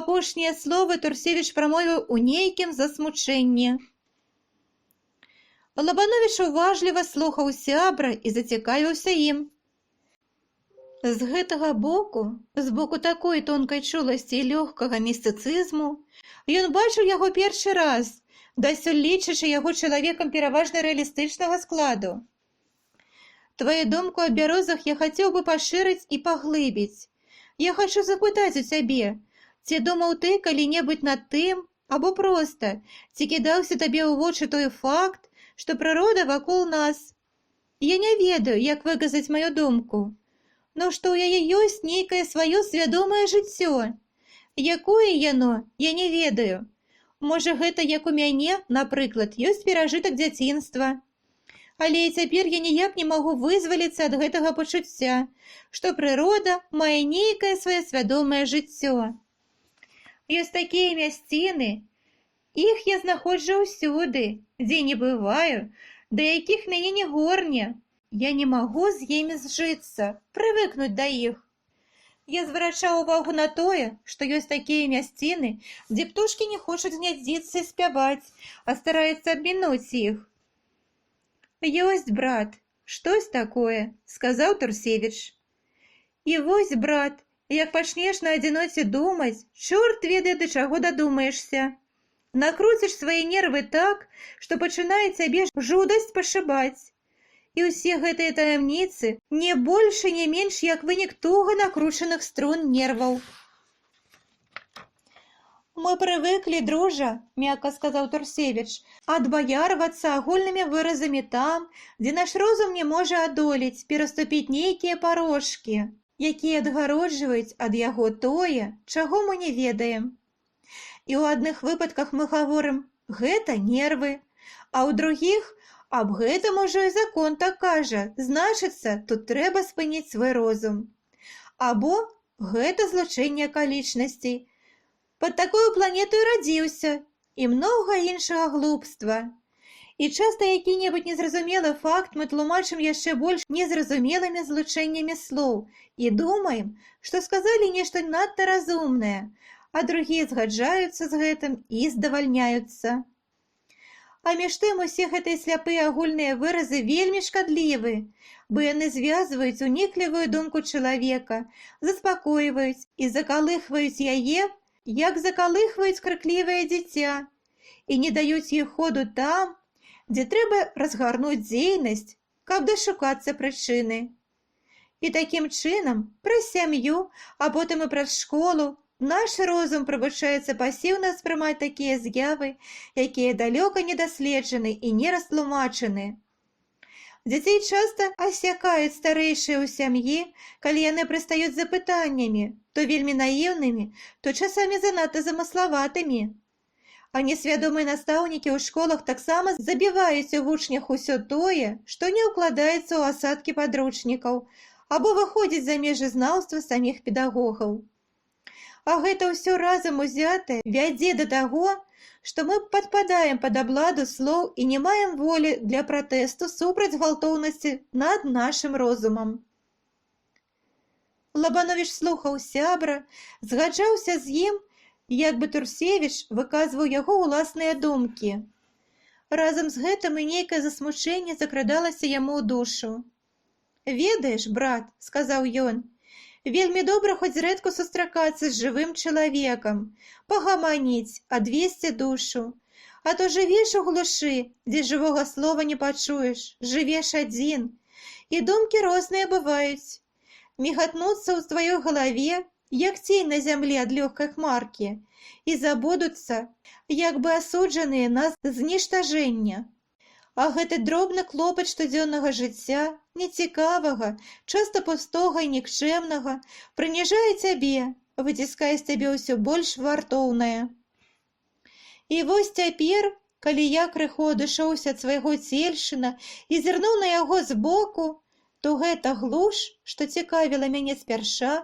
Апошнія словы Турсевіч прамовіў у нейкім засмучэнні. Лабановіч уважліва слухаў сябра і зацікавіўся ім. З гэтага боку, з боку такой тонкай чуласці і лёгкага містыцызму, ён бачыў яго першы раз, дасюль лічачы яго чалавекам пераважна рэалістычнага складу. Твою думку аб бярозах я хацеў бы пашырыць і паглыбіць. Я хачу запытаць у цябе, ці думаў ты калі-небудзь над тым, або проста, ці кідаўся табе ў вочы той факт, што прырода вакол нас. Я не ведаю, як выказаць маю думку, но што ў яе ёсць нейкае сваё свядомае жыццё. Якое яно, я не ведаю. Можа, гэта як у мяне, напрыклад, ёсць перажытак дзяцінства. Але і цяпер я ніяк не магу вызваліцца ад гэтага пачуцця, што прырода мае нейкае сваё свядомае жыццё. Ёсць такія мясціны, іх я знаходжу ўсюды, дзе не бываю, да якіх мяне не горне. Я не магу з імі зжыцца, прывыкнуць да іх. Я зварачаў увагу на тое, што ёсць такія мясціны, дзе птушкі не хочуць гняздзіцца і спяваць, а стараюцца абмінуць іх. Ёсць, брат, штось такое, сказаў Турсевіч. І вось, брат, як пачнеш на адзіноце думаць, чорт ведае, да чаго дадумаешся. Накруціш свае нервы так, што пачынае цябе жудасць пашыбаць. І ўсе гэтыя таямніцы не больш і не менш, як вынік туга накручаных струн нерваў. Мы прывыклі, дружа, мякка сказаў Турсевіч, адбаярвацца агульнымі выразамі там, дзе наш розум не можа адолець, пераступіць нейкія парожкі, якія адгароджваюць ад яго тое, чаго мы не ведаем. І ў адных выпадках мы гаворым, гэта нервы, а ў другіх, аб гэтым ужо і закон так кажа, значыцца, тут трэба спыніць свой розум. Або гэта злучэнне акалічнасцей. Пад такую планету і радзіўся, і многа іншага глупства. І часта які-небудзь незразумелы факт мы тлумачым яшчэ больш незразумелымі злучэннямі слоў і думаем, што сказалі нешта надта разумнае, а другія згаджаюцца з гэтым і здавальняюцца. А між тым усе гэтыя сляпыя агульныя выразы вельмі шкадлівы, бо яны звязваюць уніклівую думку чалавека, заспакойваюць і закалыхваюць яе, як закалыхваюць крыклівае дзіця, і не даюць іх ходу там, дзе трэба разгарнуць дзейнасць, каб дашукацца прычыны. І такім чынам праз сям'ю, а потым і праз школу Наш розум прывучаецца пасіўна ўспрымаць такія з'явы, якія далёка не даследжаны і не растлумачаны. Дзяцей часта асякаюць старэйшыя ў сям'і, калі яны прыстаюць з запытаннямі, то вельмі наіўнымі, то часамі занадта замыславатымі. А несвядомыя настаўнікі ў школах таксама забіваюць у вучнях усё тое, што не ўкладаецца ў асадкі падручнікаў або выходзіць за межы знаўства саміх педагогаў. А гэта ўсё разам узятае вядзе да таго, што мы падпадаем пад абладу слоў і не маем волі для пратэсту супраць гвалтоўнасці над нашым розумам. Лабановіч слухаў сябра, згаджаўся з ім, як бы Турсевіч выказваў яго ўласныя думкі. Разам з гэтым і нейкае засмучэнне закрадалася яму ў душу. «Ведаеш, брат, — сказаў ён, — вельмі добра хоць зрэдку сустракацца з жывым чалавекам, пагаманіць, адвесці душу. А то жывеш у глушы, дзе жывога слова не пачуеш, жывеш адзін, і думкі розныя бываюць. Мігатнуцца ў тваёй галаве, як цень на зямлі ад лёгкай хмаркі, і забудуцца, як бы асуджаныя на зніштажэнне. А гэты дробны клопат штодзённага жыцця, нецікавага, часта пустога і нікчэмнага, прыніжае цябе, выціскае з цябе ўсё больш вартоўнае. І вось цяпер, калі я крыху адышоўся ад свайго цельшына і зірнуў на яго збоку, то гэта глуш, што цікавіла мяне спярша,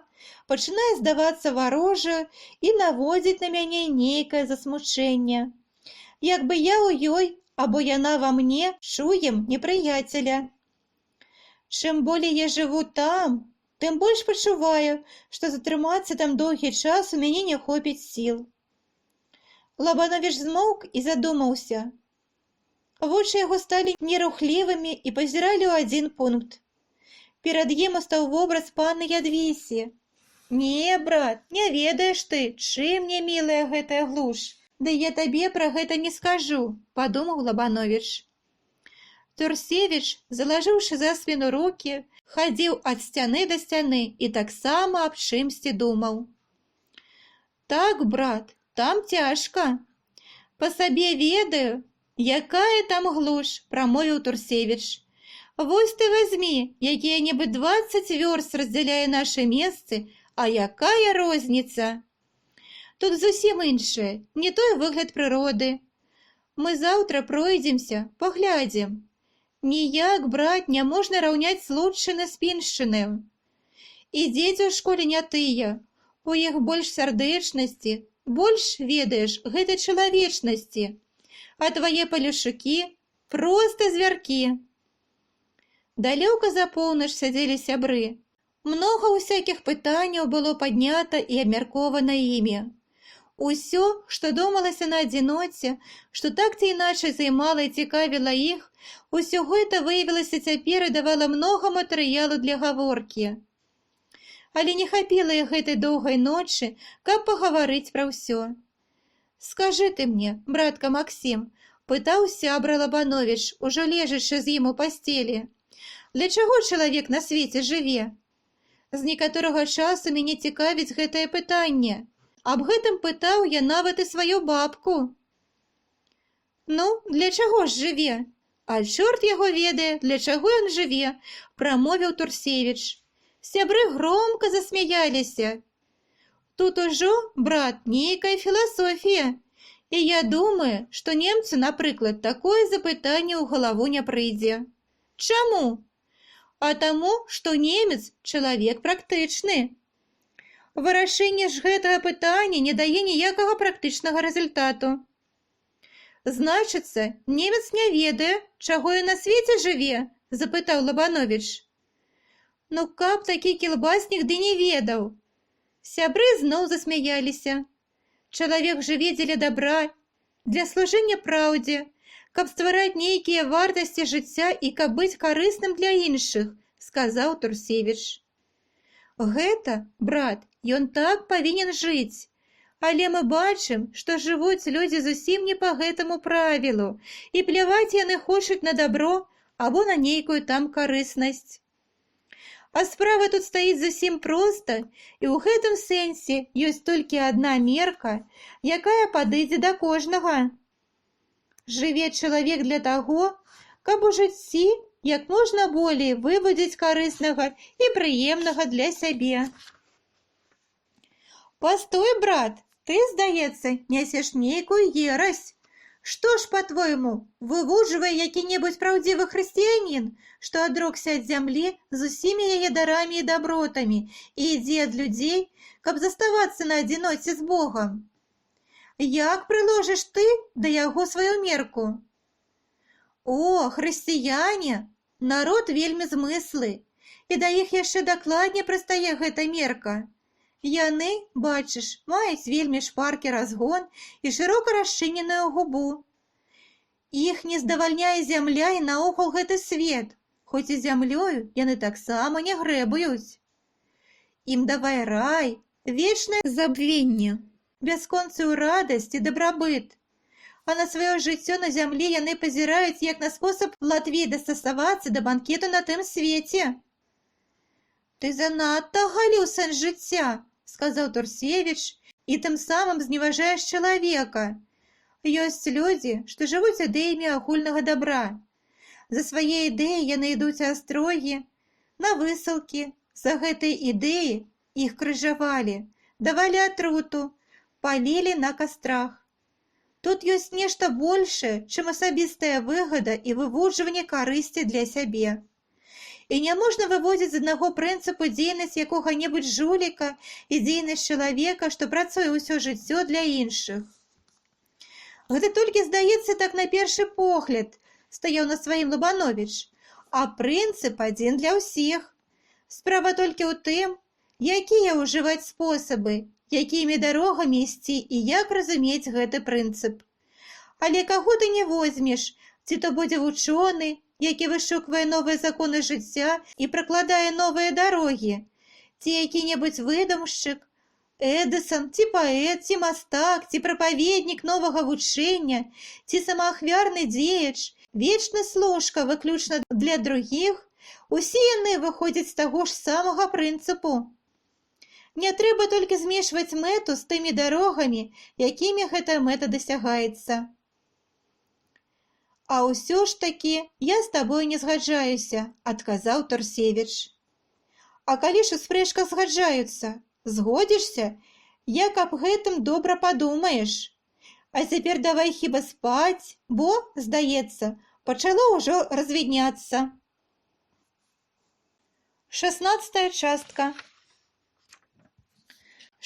пачынае здавацца варожаю і наводзіць на мяне нейкае засмучэнне. Як бы я ў ёй, або яна ва мне чуем непрыяцеля. Чым болей я жыву там, тым больш пачуваю, што затрымацца там доўгі час у мяне не хопіць сіл». Лабановіч змоўк і задумаўся. Вочы яго сталі нерухлівымі і пазіралі ў адзін пункт. Перад ім устаў вобраз панны Ядвісі. «Не, брат, не ведаеш ты, чым мне мілая гэтая глуш. Да я табе пра гэта не скажу», — падумаў Лабановіч. Турсевіч, залажыўшы за спіну рукі, хадзіў ад сцяны да сцяны і таксама аб чымсьці думаў. «Так, брат, там цяжка. Па сабе ведаю, якая там глуш», — прамовіў Турсевіч. «Вось ты вазьмі, якія-небудзь 20 вёрст раздзяляе нашы месцы, а якая розніца? Тут зусім іншае, не той выгляд прыроды. Мы заўтра пройдземся, паглядзім. Ніяк, брат, не можна раўняць случчыны з піншчыны. І дзеці ў школе не тыя, у іх больш сардэчнасці, больш, ведаеш, гэтай чалавечнасці, а твае палюшукі проста звяркі». Далёка за поўнач сядзелі сябры. Многа ўсякіх пытанняў было паднята і абмяркована імі. Усё, што думалася на адзіноце, што так ці іначай займала і цікавіла іх, усё гэта выявілася цяпер і давала многа матэрыялу для гаворкі. Але не хапіла іх гэтай доўгай ночы, каб пагаварыць пра ўсё. «Скажы ты мне, братка Максім, — пытаў сябра Лабановіч, ужо лежачы з ім у пасцелі, — для чаго чалавек на свеце жыве? З некаторага часу мяне цікавіць гэтае пытанне. Аб гэтым пытаў я нават і сваю бабку». «Ну, для чаго ж жыве? А чорт яго ведае, для чаго ён жыве», — прамовіў Турсевіч. Сябры громка засмяяліся. «Тут ужо, брат, нейкая філасофія. І я думаю, што немцу, напрыклад, такое запытанне ў галаву не прыйдзе. Чаму? А таму, што немец — чалавек практычны. Вырашэнне ж гэтага пытання не дае ніякага практычнага результату. Значыцца, немец не ведае, чаго ён на свеце жыве?» — запытаў Лабановіч. «Ну, каб такі кілбаснік ды не ведаў». Сябры зноў засмяяліся. «Чалавек жыве дзеля дабра, для служэння праўдзе, каб ствараць нейкія вартасці жыцця і каб быць карысным для іншых», — сказаў Турсевіч. «Гэта, брат, ён так павінен жыць. Але мы бачым, што жывуць людзі зусім не па гэтаму правілу, і пляваць яны хочуць на дабро або на нейкую там карыснасць. А справа тут стаіць зусім проста, і ў гэтым сэнсе ёсць толькі адна мерка, якая падыдзе да кожнага. Жыве чалавек для таго, каб у жыцці як можна болей вывудзіць карыснага і прыемнага для сябе. Постой, брат, ты, здаецца, нясеш нейкую ерась. Што ж, па-твойму, вывужвае які-небудзь праўдзівы хрысціянін, што адрокся ад зямлі з усімі яе дарамі і дабротамі і ідзе ад людзей, каб заставацца на адзіноце з Богам? Як прыложыш ты да яго сваю мерку? О, хрысціяне, народ вельмі змыслы, і да іх яшчэ дакладней прыстае гэта мерка. Яны, бачыш, маюць вельмі шпаркі разгон і шырока расчыненую губу. Іх не здавальняе зямля і наогул гэты свет, хоць і зямлёю яны таксама не грэбуюць. Ім давай рай, вечнае забвенне, бясконцую радасць і дабрабыт. А на сваё жыццё на зямлі яны пазіраюць як на спосаб латвей дастасавацца да банкету на тым свеце. Ты занадта агаліў сэнс жыцця, сказаў Турсевіч, і тым самым зневажаеш чалавека. Ёсць людзі, што жывуць ідэямі агульнага дабра. За свае ідэі яны ідуць у астрогі, на высылкі. За гэтай ідэі іх крыжавалі, давалі атруту, палілі на кастрах. Тут ёсць нешта большае, чым асабістая выгада і вывужванне карысці для сябе. І не можна выводзіць з аднаго прынцыпу дзейнасць якога-небудзь жуліка і дзейнасць чалавека, што працуе ўсё жыццё для іншых. Гэта толькі здаецца так на першы погляд, стаяў на сваім Лабановіч, а прынцып адзін для ўсіх. Справа толькі ў тым, якія ўжываць спосабы, якімі дарогамі ісці і як разумець гэты прынцып. Але каго ты не возьмеш, ці то будзе вучоны, які вышуквае новыя законы жыцця і пракладае новыя дарогі, ці які-небудзь выдумшчык, Эдысон, ці паэт, ці мастак, ці прапаведнік новага вучэння, ці самаахвярны дзеяч, вечны служка выключна для другіх, усе яны выходзяць з таго ж самага прынцыпу. Не трэба толькі змешваць мэту з тымі дарогамі, якімі гэтая мэта дасягаецца. А ўсё ж такі я з табой не згаджаюся, адказаў Турсевіч. А калі ж у спрэчках згаджаюцца, згодзішся, як аб гэтым добра падумаеш. А цяпер давай хіба спаць, бо, здаецца, пачало ўжо развідняцца. 16-я частка.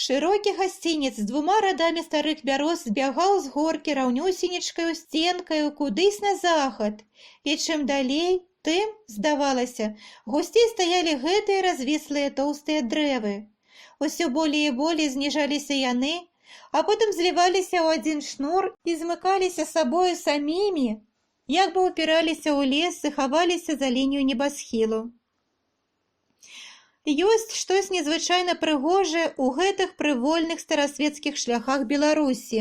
Шырокі гасцінец з двума радамі старых бяроз збягаў з горкі раўнюсенечкаю сценкаю кудысь на захад, і чым далей, тым, здавалася, гусцей стаялі гэтыя развіслыя тоўстыя дрэвы. Усё болей і болей зніжаліся яны, а потым зліваліся ў адзін шнур і змыкаліся сабою самімі, як бы упіраліся ў лес і хаваліся за лінію небасхілу. Ёсць штось незвычайна прыгожае ў гэтых прывольных старасвецкіх шляхах Беларусі.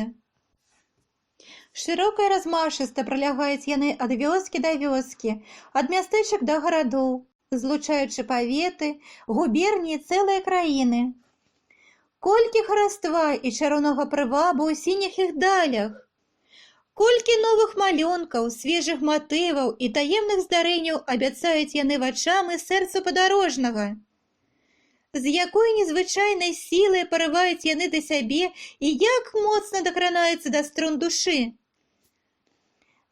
Шырока і размашыста пралягаюць яны ад вёскі да вёскі, ад мястэчак да гарадоў, злучаючы паветы, губерніі цэлыя краіны. Колькі хараства і чароўнага прывабу ў сініх іх далях! Колькі новых малюнкаў, свежых матываў і таемных здарэнняў абяцаюць яны вачам і сэрцу падарожнага! З якой незвычайнай сілай парываюць яны да сябе і як моцна дакранаюцца да струн душы.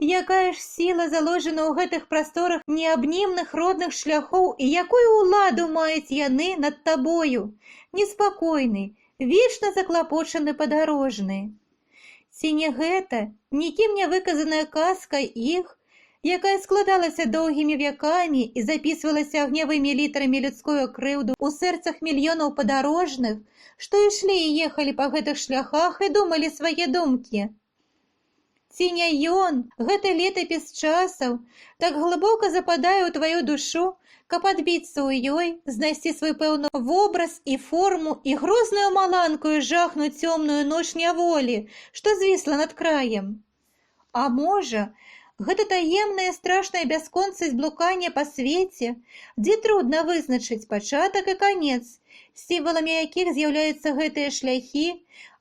Якая ж сіла заложена ў гэтых прасторах неабнімных родных шляхоў і якую ўладу маюць яны над табою, неспакойны, вечна заклапочаны падарожны. Ці не гэта, нікім не выказаная казка іх, якая складалася доўгімі вякамі і запісвалася агнявымі літарамі людскую крыўду ў сэрцах мільёнаў падарожных, што ішлі і ехалі па гэтых шляхах і думалі свае думкі. Ці не ён, гэты летапіс часаў, так глыбока западае ў тваю душу, каб адбіцца ў ёй, знайсці свой пэўны вобраз і форму і грозную маланкую жахну цёмную ноч няволі, што звісла над краем. А можа, Гэта таемная страшная бясконцасць блукання па свеце, дзе трудна вызначыць пачатак і канец, сімваламі якіх з'яўляюцца гэтыя шляхі,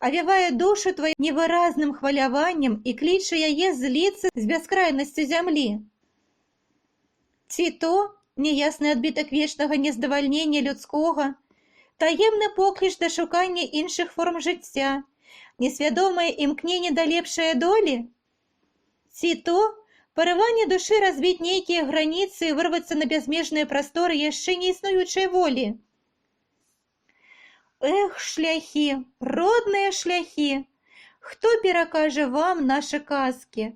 авявае душу тваю невыразным хваляваннем і кліча яе зліцца з бяскрайнасцю зямлі. Ці то неясны адбітак вечнага нездавальнення людскога, таемны покліч да шукання іншых форм жыцця, несвядомае імкненне да лепшай долі? Ці то парыванне душы разбіць нейкія граніцы і вырвацца на бязмежныя прасторы яшчэ не існуючай волі? Эх, шляхі, родныя шляхі! Хто перакажа вам нашы казкі,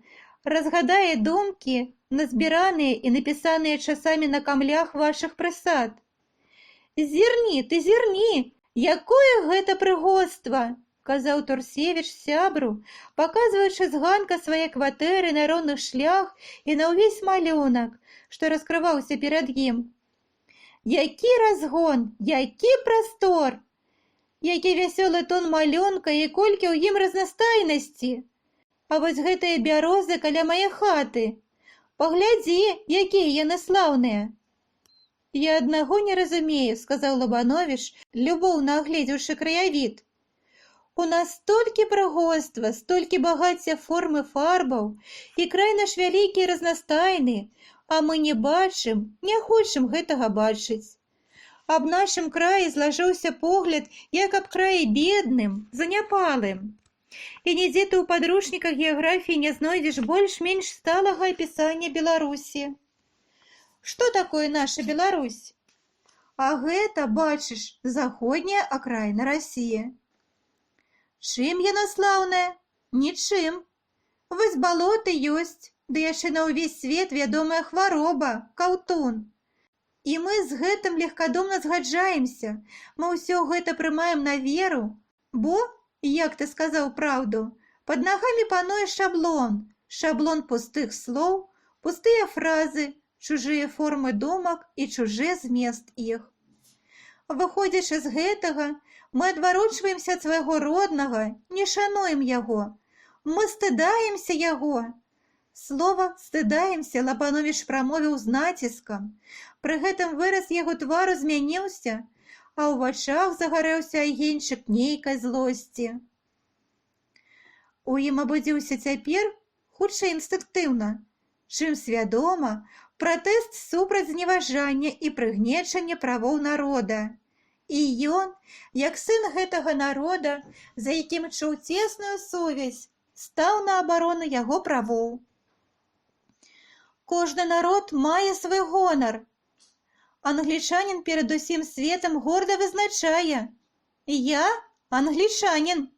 разгадае думкі, назбіраныя і напісаныя часамі на камлях вашых прысад? Зірні, ты зірні, якое гэта прыгодства! Казаў Турсевіч сябру, паказваючы з ганка свае кватэры на роўных шлях і на ўвесь малюнак, што раскрываўся перад ім. Які разгон, які прастор! Які вясёлы тон малюнка і колькі ў ім разнастайнасці! А вось гэтыя бярозы каля мае хаты. Паглядзі, якія яны слаўныя! Я аднаго не разумею, сказаў Лабановіч, любоўна агледзеўшы краявід. У нас столькі прыгодства, столькі багацця форм і фарбаў, і край наш вялікі і разнастайны, а мы не бачым, не хочам гэтага бачыць. Аб нашым краі злажыўся погляд, як аб краі бедным, заняпалым. І нідзе ты ў падручніках геаграфіі не знойдзеш больш-менш сталага апісання Беларусі. Што такое наша Беларусь? А гэта, бачыш, заходняя акраіна Расіі. Чым яна слаўная? Нічым. Вось балоты ёсць, ды яшчэ на ўвесь свет вядомая хвароба, каўтун. І мы з гэтым легкадумна згаджаемся, мы ўсё гэта прымаем на веру, бо, як ты сказаў праўду, пад нагамі пануе шаблон, шаблон пустых слоў, пустыя фразы, чужыя формы думак і чужы змест іх. Выходзячы з гэтага, мы адварочваемся ад свайго роднага, не шануем яго, мы стыдаемся яго. Слова «стыдаемся» Лабановіч прамовіў з націскам. Пры гэтым выраз яго твару змяніўся, а ў вачах загарэўся агеньчык нейкай злосці. У ім абудзіўся цяпер, хутчэй інстынктыўна, чым свядома, пратэст супраць зневажання і прыгнечання правоў народа. І ён, як сын гэтага народа, за якім чуў цесную сувязь, стаў на абарону яго правоў. Кожны народ мае свой гонар. Англічанін перад усім светам горда вызначае: «Я англічанін».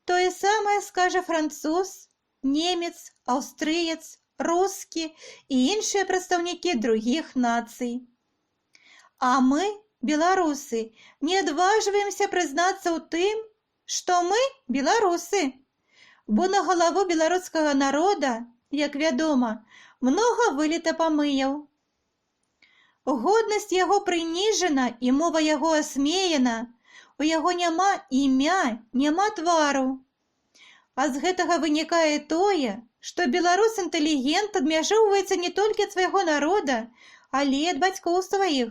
Тое самае скажа француз, немец, аўстрыец, рускі і іншыя прадстаўнікі другіх нацый. А мы, беларусы, не адважваемся прызнацца ў тым, што мы беларусы, бо на галаву беларускага народа, як вядома, многа выліта памыяў. Годнасць яго прыніжана і мова яго асмеяна, у яго няма імя, няма твару. А з гэтага вынікае тое, што беларус-інтэлігент адмяжоўваецца не толькі ад свайго народа, але ад бацькоў сваіх.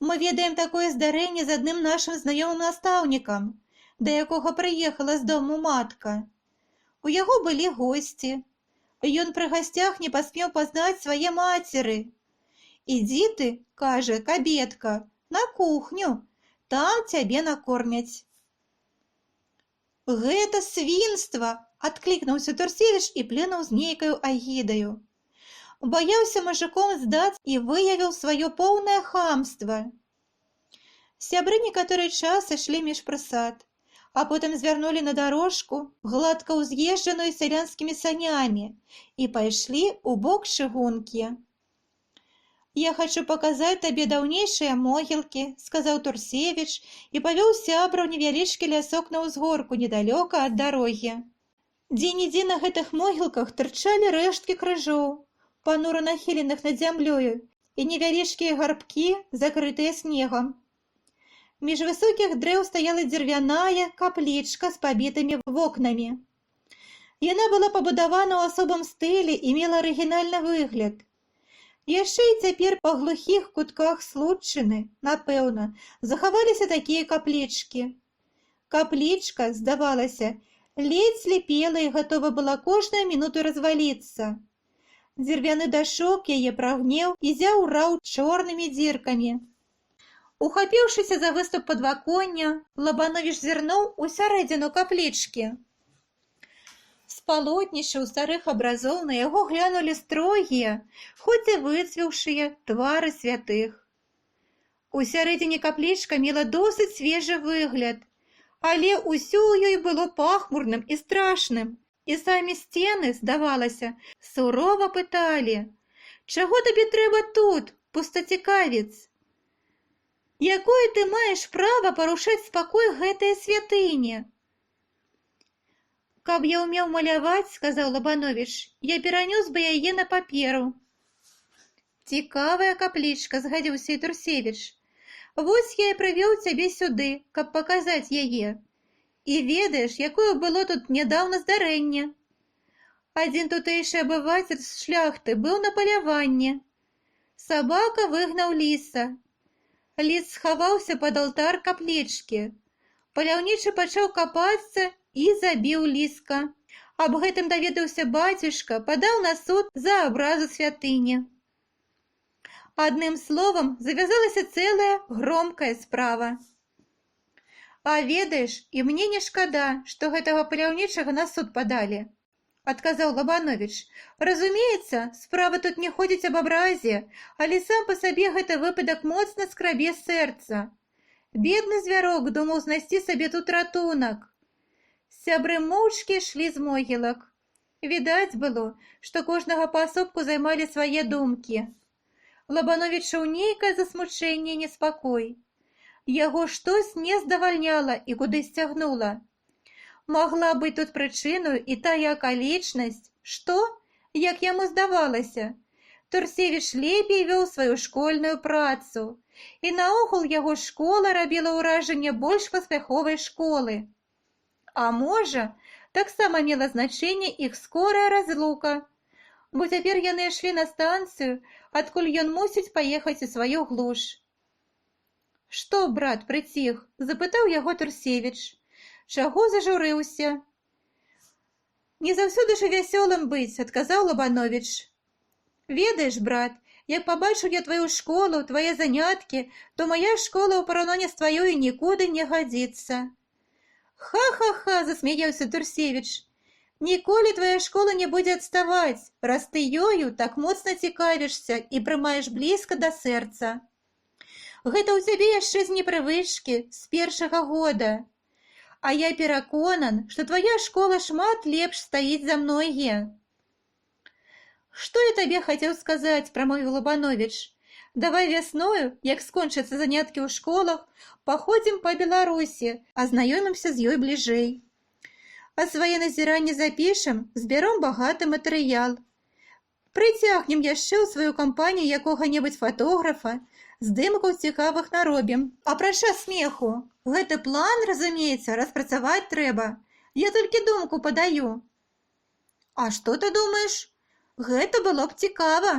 Мы ведаем такое здарэнне з адным нашым знаёмым настаўнікам, да якога прыехала з дому матка. У яго былі госці. Ён пры гасцях не паспеў пазнаць свае мацеры. «Ідзі ты, — кажа, кабетка, — на кухню, там цябе накормяць». «Гэта свінства!» — адклікнуўся Турсевіч і плюнуў з нейкаю агідаю. Баяўся мужиком здаць і выявіў сваё поўнае хамства. Сябры некаторы час ішлі між прысад, а потым звярнулі на дарожку, гладка ўз'езджаную сялянскімі санямі, і пайшлі ў бок чыгункі. «Я хачу паказаць табе даўнейшыя могілкі», — сказаў Турсевіч і павёў сябра ў невялічкі лясок на ўзгорку недалёка ад дарогі. Дзе-нідзе на гэтых могілках тырчалі рэшткі крыжоў, панура нахіленых над зямлёю, і невялічкія гарбкі, закрытыя снегам. Між высокіх дрэў стаяла дзервяная каплічка з пабітымі вокнамі. Яна была пабудавана ў асобым стылі і мела арыгінальны выгляд. Яшчэ і цяпер па глухіх кутках Случчыны, напэўна, захаваліся такія каплічкі. Каплічка, здавалася, ледзь сліпела і гатова была кожную мінуту разваліцца. Дзервяны дашок яе прагнеў і зяўраў чорнымі дзіркамі. Ухапіўшыся за выступ падваконня, Лабановіч зірнуў у сярэдзіну каплічкі. З палотнішчаў старых абразоў на яго глянулі строгія, хоць і выцвеўшыя твары святых. У сярэдзіне каплічка мела досыць свежы выгляд, але ўсё ў ёй было пахмурным і страшным, і самі сцены, здавалася, сурова пыталі: «Чаго табе трэба тут, пустацікавец? Якое ты маеш права парушаць спакой гэтае святыні?» «Каб я ўмеў маляваць, — сказаў Лабановіч, — я перанёс бы яе на паперу». «Цікавая каплічка, — згадзіўся і Турсевіч. Вось я і прывёў цябе сюды, каб паказаць яе. І ведаеш, якое было тут нядаўна здарэнне. Адзін тутэйшы абывацель з шляхты быў на паляванні. Сабака выгнаў ліса. Ліс схаваўся пад алтар каплічкі. Паляўнічы пачаў капацца і забіў ліска. Аб гэтым даведаўся бацюшка, падаў на суд за абразу святыні. Адным словам, завязалася цэлая громкая справа. А ведаеш, і мне не шкада, што гэтага паляўнічага на суд падалі, — адказаў Лабановіч. Разумеецца, справа тут не ходзіць аб абразе, але сам па сабе гэты выпадак моцна скрабе сэрца. Бедны звярок думаў знайсці сабе тут ратунак. Сябры моўчкі ішлі з могілак. Відаць было, што кожнага паасобку займалі свае думкі. Лабановічу нейкае засмучэнне і неспакой. Яго штось не здавальняла і куды сцягнула. Магла быць тут прычыною і тая акалічнасць, што, як яму здавалася, Турсевіч лепей вёў сваю школьную працу, і наогул яго школа рабіла ўражанне больш паспяховай школы. А можа, таксама мела значэнне іх скорая разлука, бо цяпер яны ішлі на станцыю, адкуль ён мусіць паехаць у сваю глуш. «Што, брат, прыціх?» — запытаў яго Турсевіч. «Чаго зажурыўся?» «Не заўсёды ж вясёлым быць», — адказаў Лабановіч. «Ведаеш, брат, як пабачыў я тваю школу, твае заняткі, то мая школа ў параўнанні з тваёй нікуды не гадзіцца». «Ха-ха-ха!» — засмяяўся Турсевіч. «Ніколі твая школа не будзе адставаць, раз ты ёю так моцна цікавішся і прымаеш блізка да сэрца. Гэта ў цябе яшчэ з непрывычкі, з першага года. А я пераконан, што твая школа шмат лепш стаіць за многія». «Што я табе хацеў сказаць?» — прамовіў Лабановіч. «Давай вясною, як скончацца заняткі ў школах, паходзім па Беларусі, азнаёмімся з ёй бліжэй. А свае назіранні запішам, збяром багаты матэрыял. Прыцягнем яшчэ ў сваю кампанію якога-небудзь фатографа, здымкаў цікавых наробім. Апрача смеху, гэты план, разумеецца, распрацаваць трэба. Я толькі думку падаю». «А што ты думаеш? Гэта было б цікава.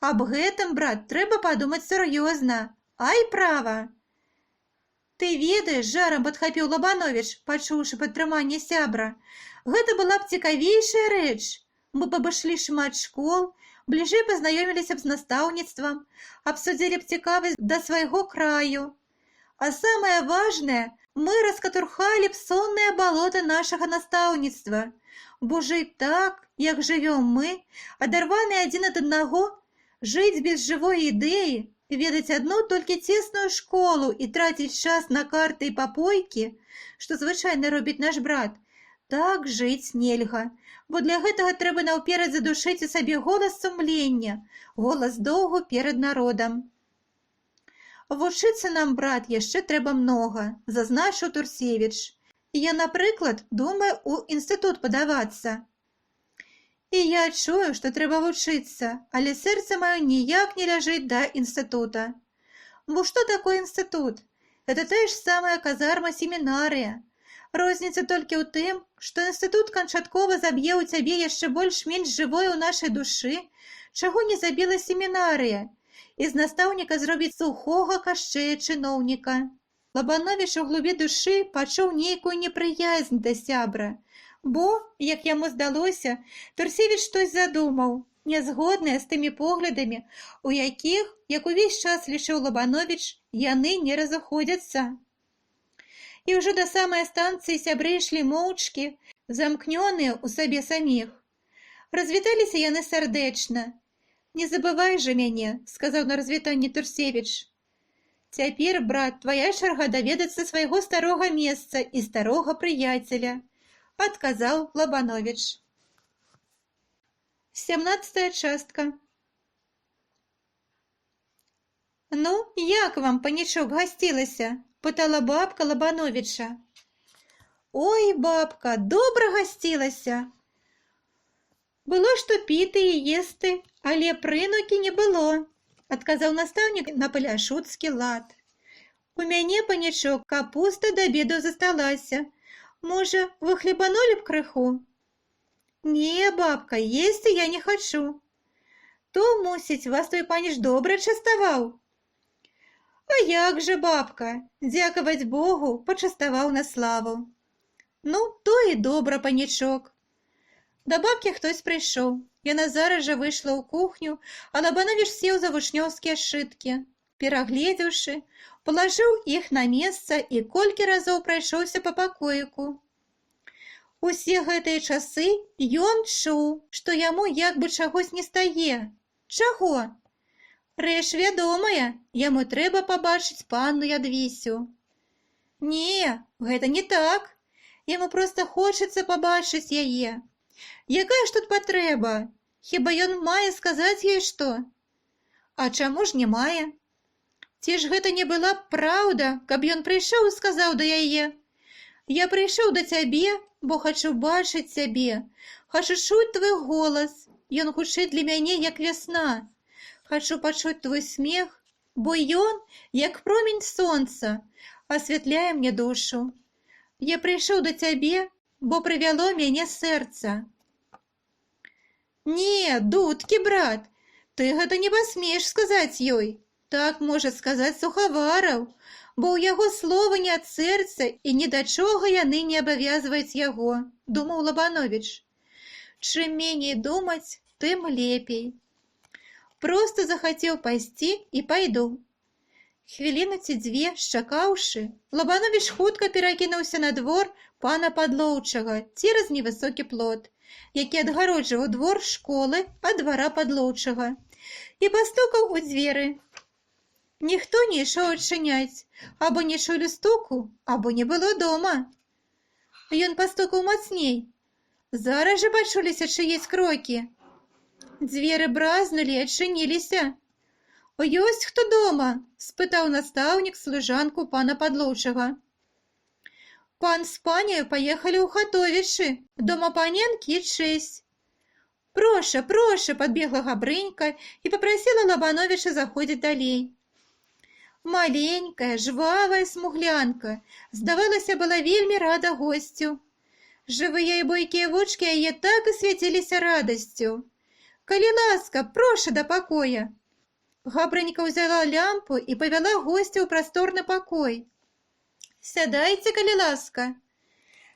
Аб гэтым, брат, трэба падумаць сур'ёзна. Ай, права!» «Ты ведаеш, — жарам падхапіў Лабановіч, пачуўшы падтрыманне сябра, — гэта была б цікавейшая рэч. Мы б абышлі шмат школ, бліжэй пазнаёміліся б з настаўніцтвам, абсудзілі б цікавасць да свайго краю. А самае важнае, мы раскатурхалі б соннае балота нашага настаўніцтва, бо жыць так, як жывём мы, адарваныя адзін ад аднаго, жыць без жывой ідэі, ведаць адну толькі цесную школу і траціць час на карты і папойкі, што звычайна робіць наш брат, так жыць нельга, бо для гэтага трэба наўперад задушыць у сабе голас сумлення, голас доўгу перад народам. Вучыцца нам, брат, яшчэ трэба многа, зазначыў Турсевіч. Я, напрыклад, думаю у інстытут падавацца. І я чую, што трэба вучыцца, але сэрца маё ніяк не ляжыць да інстытута. Бо што такое інстытут? Гэта тая ж самая казарма-семінарыя. Розніца толькі ў тым, што інстытут канчаткова заб'е ў цябе яшчэ больш-менш жывое ў нашай душы, чаго не забіла семінарыя, і з настаўніка зробіць сухога кашчэя чыноўніка. Лабановіч у глыбі душы пачуў нейкую непрыязнь да сябра, бо, як яму здалося, Турсевіч штось задумаў, нязгодныя з тымі поглядамі, у якіх, як увесь час лічыў Лабановіч, яны не разыходзяцца. І ўжо да самай станцыі сябры ішлі моўчкі, замкнёныя ў сабе саміх. Развіталіся яны сардэчна. «Не забывай же мяне», — сказаў на развітанне Турсевіч. «Цяпер, брат, твая чарга даведацца свайго старога месца і старога прыяцеля», — адказаў Лабановіч. 17-я частка. «Ну, як вам, панічок, гасцілася?» — пытала бабка Лабановіча. «Ой, бабка, добра гасцілася. Было што піты і есты, але прынукі не было», — адказаў настаўнік на паляшуцкі лад. «У мяне, панічок, капуста да абеду засталася. Можа, вы хлебанулі б крыху?» «Не, бабка, есці я не хачу». «То, мусіць, вас твой паніч добра частаваў?» «А як же, бабка, дзякаваць Богу, пачаставаў на славу». «Ну, то і добра, панічок». Да бабкі хтось прыйшоў. Яна зараз жа выйшла ў кухню, а Лабановіч сеў за вучнёўскія сшыткі. Перагледзеўшы, палажыў іх на месца і колькі разоў прайшоўся па пакоіку. Усе гэтыя часы ён чуў, што яму як бы чагось не стае. Чаго? Рэч вядомая, яму трэба пабачыць панну Ядвісю. Не, гэта не так. Яму проста хочацца пабачыць яе. Якая ж тут патрэба? Хіба ён мае сказаць ёй што? А чаму ж не мае? Ці ж гэта не была праўда, каб ён прыйшоў і сказаў да яе: «Я прыйшоў да цябе, бо хачу бачыць цябе, хачу чуць твой голас, ён хутчэй для мяне як вясна. Хачу пачуць твой смех, бо ён, як промень сонца, асвятляе мне душу. Я прыйшоў да цябе, бо прывяло мяне сэрца». «Не, дудкі, брат, ты гэта не пасмееш сказаць ёй. Так можа сказаць Сухавараў, бо ў яго слова не ад сэрца і ні да чога яны не абавязваюць яго», — думаў Лабановіч. «Чым меней думаць, тым лепей. Проста захацеў пайсці і пайду». Хвіліну ці дзве, шчакаўшы, Лабановіч хутка перакінуўся на двор пана Падлоўчага цераз невысокі плот, які адгароджваў двор школы ад двара Падлоўчага, і пастукаў у дзверы. Ніхто не ішоў адчыняць, або не чулі стуку, або не было дома. Ён пастукаў мацней. Зараз жа пачуліся чыісь крокі. Дзверы бразнулі і адчыніліся. «Ёсць хто дома?» — спытаў настаўнік служанку пана Падлоўчага. «Пан з паняю паехалі ў Хатовічы, дома паненкі і чэсь». «Проша, проша!» — падбегла Габрынька і папрасіла Лабановіча заходзіць далей. Маленькая, жвавая смуглянка, здавалася, была вельмі рада госцю. Жывыя і бойкія вочкі яе так і свяціліся радасцю. «Калі ласка, проша да пакоя». Габрынька ўзяла лямпу і павяла госця ў прасторны пакой. «Сядайце, калі ласка.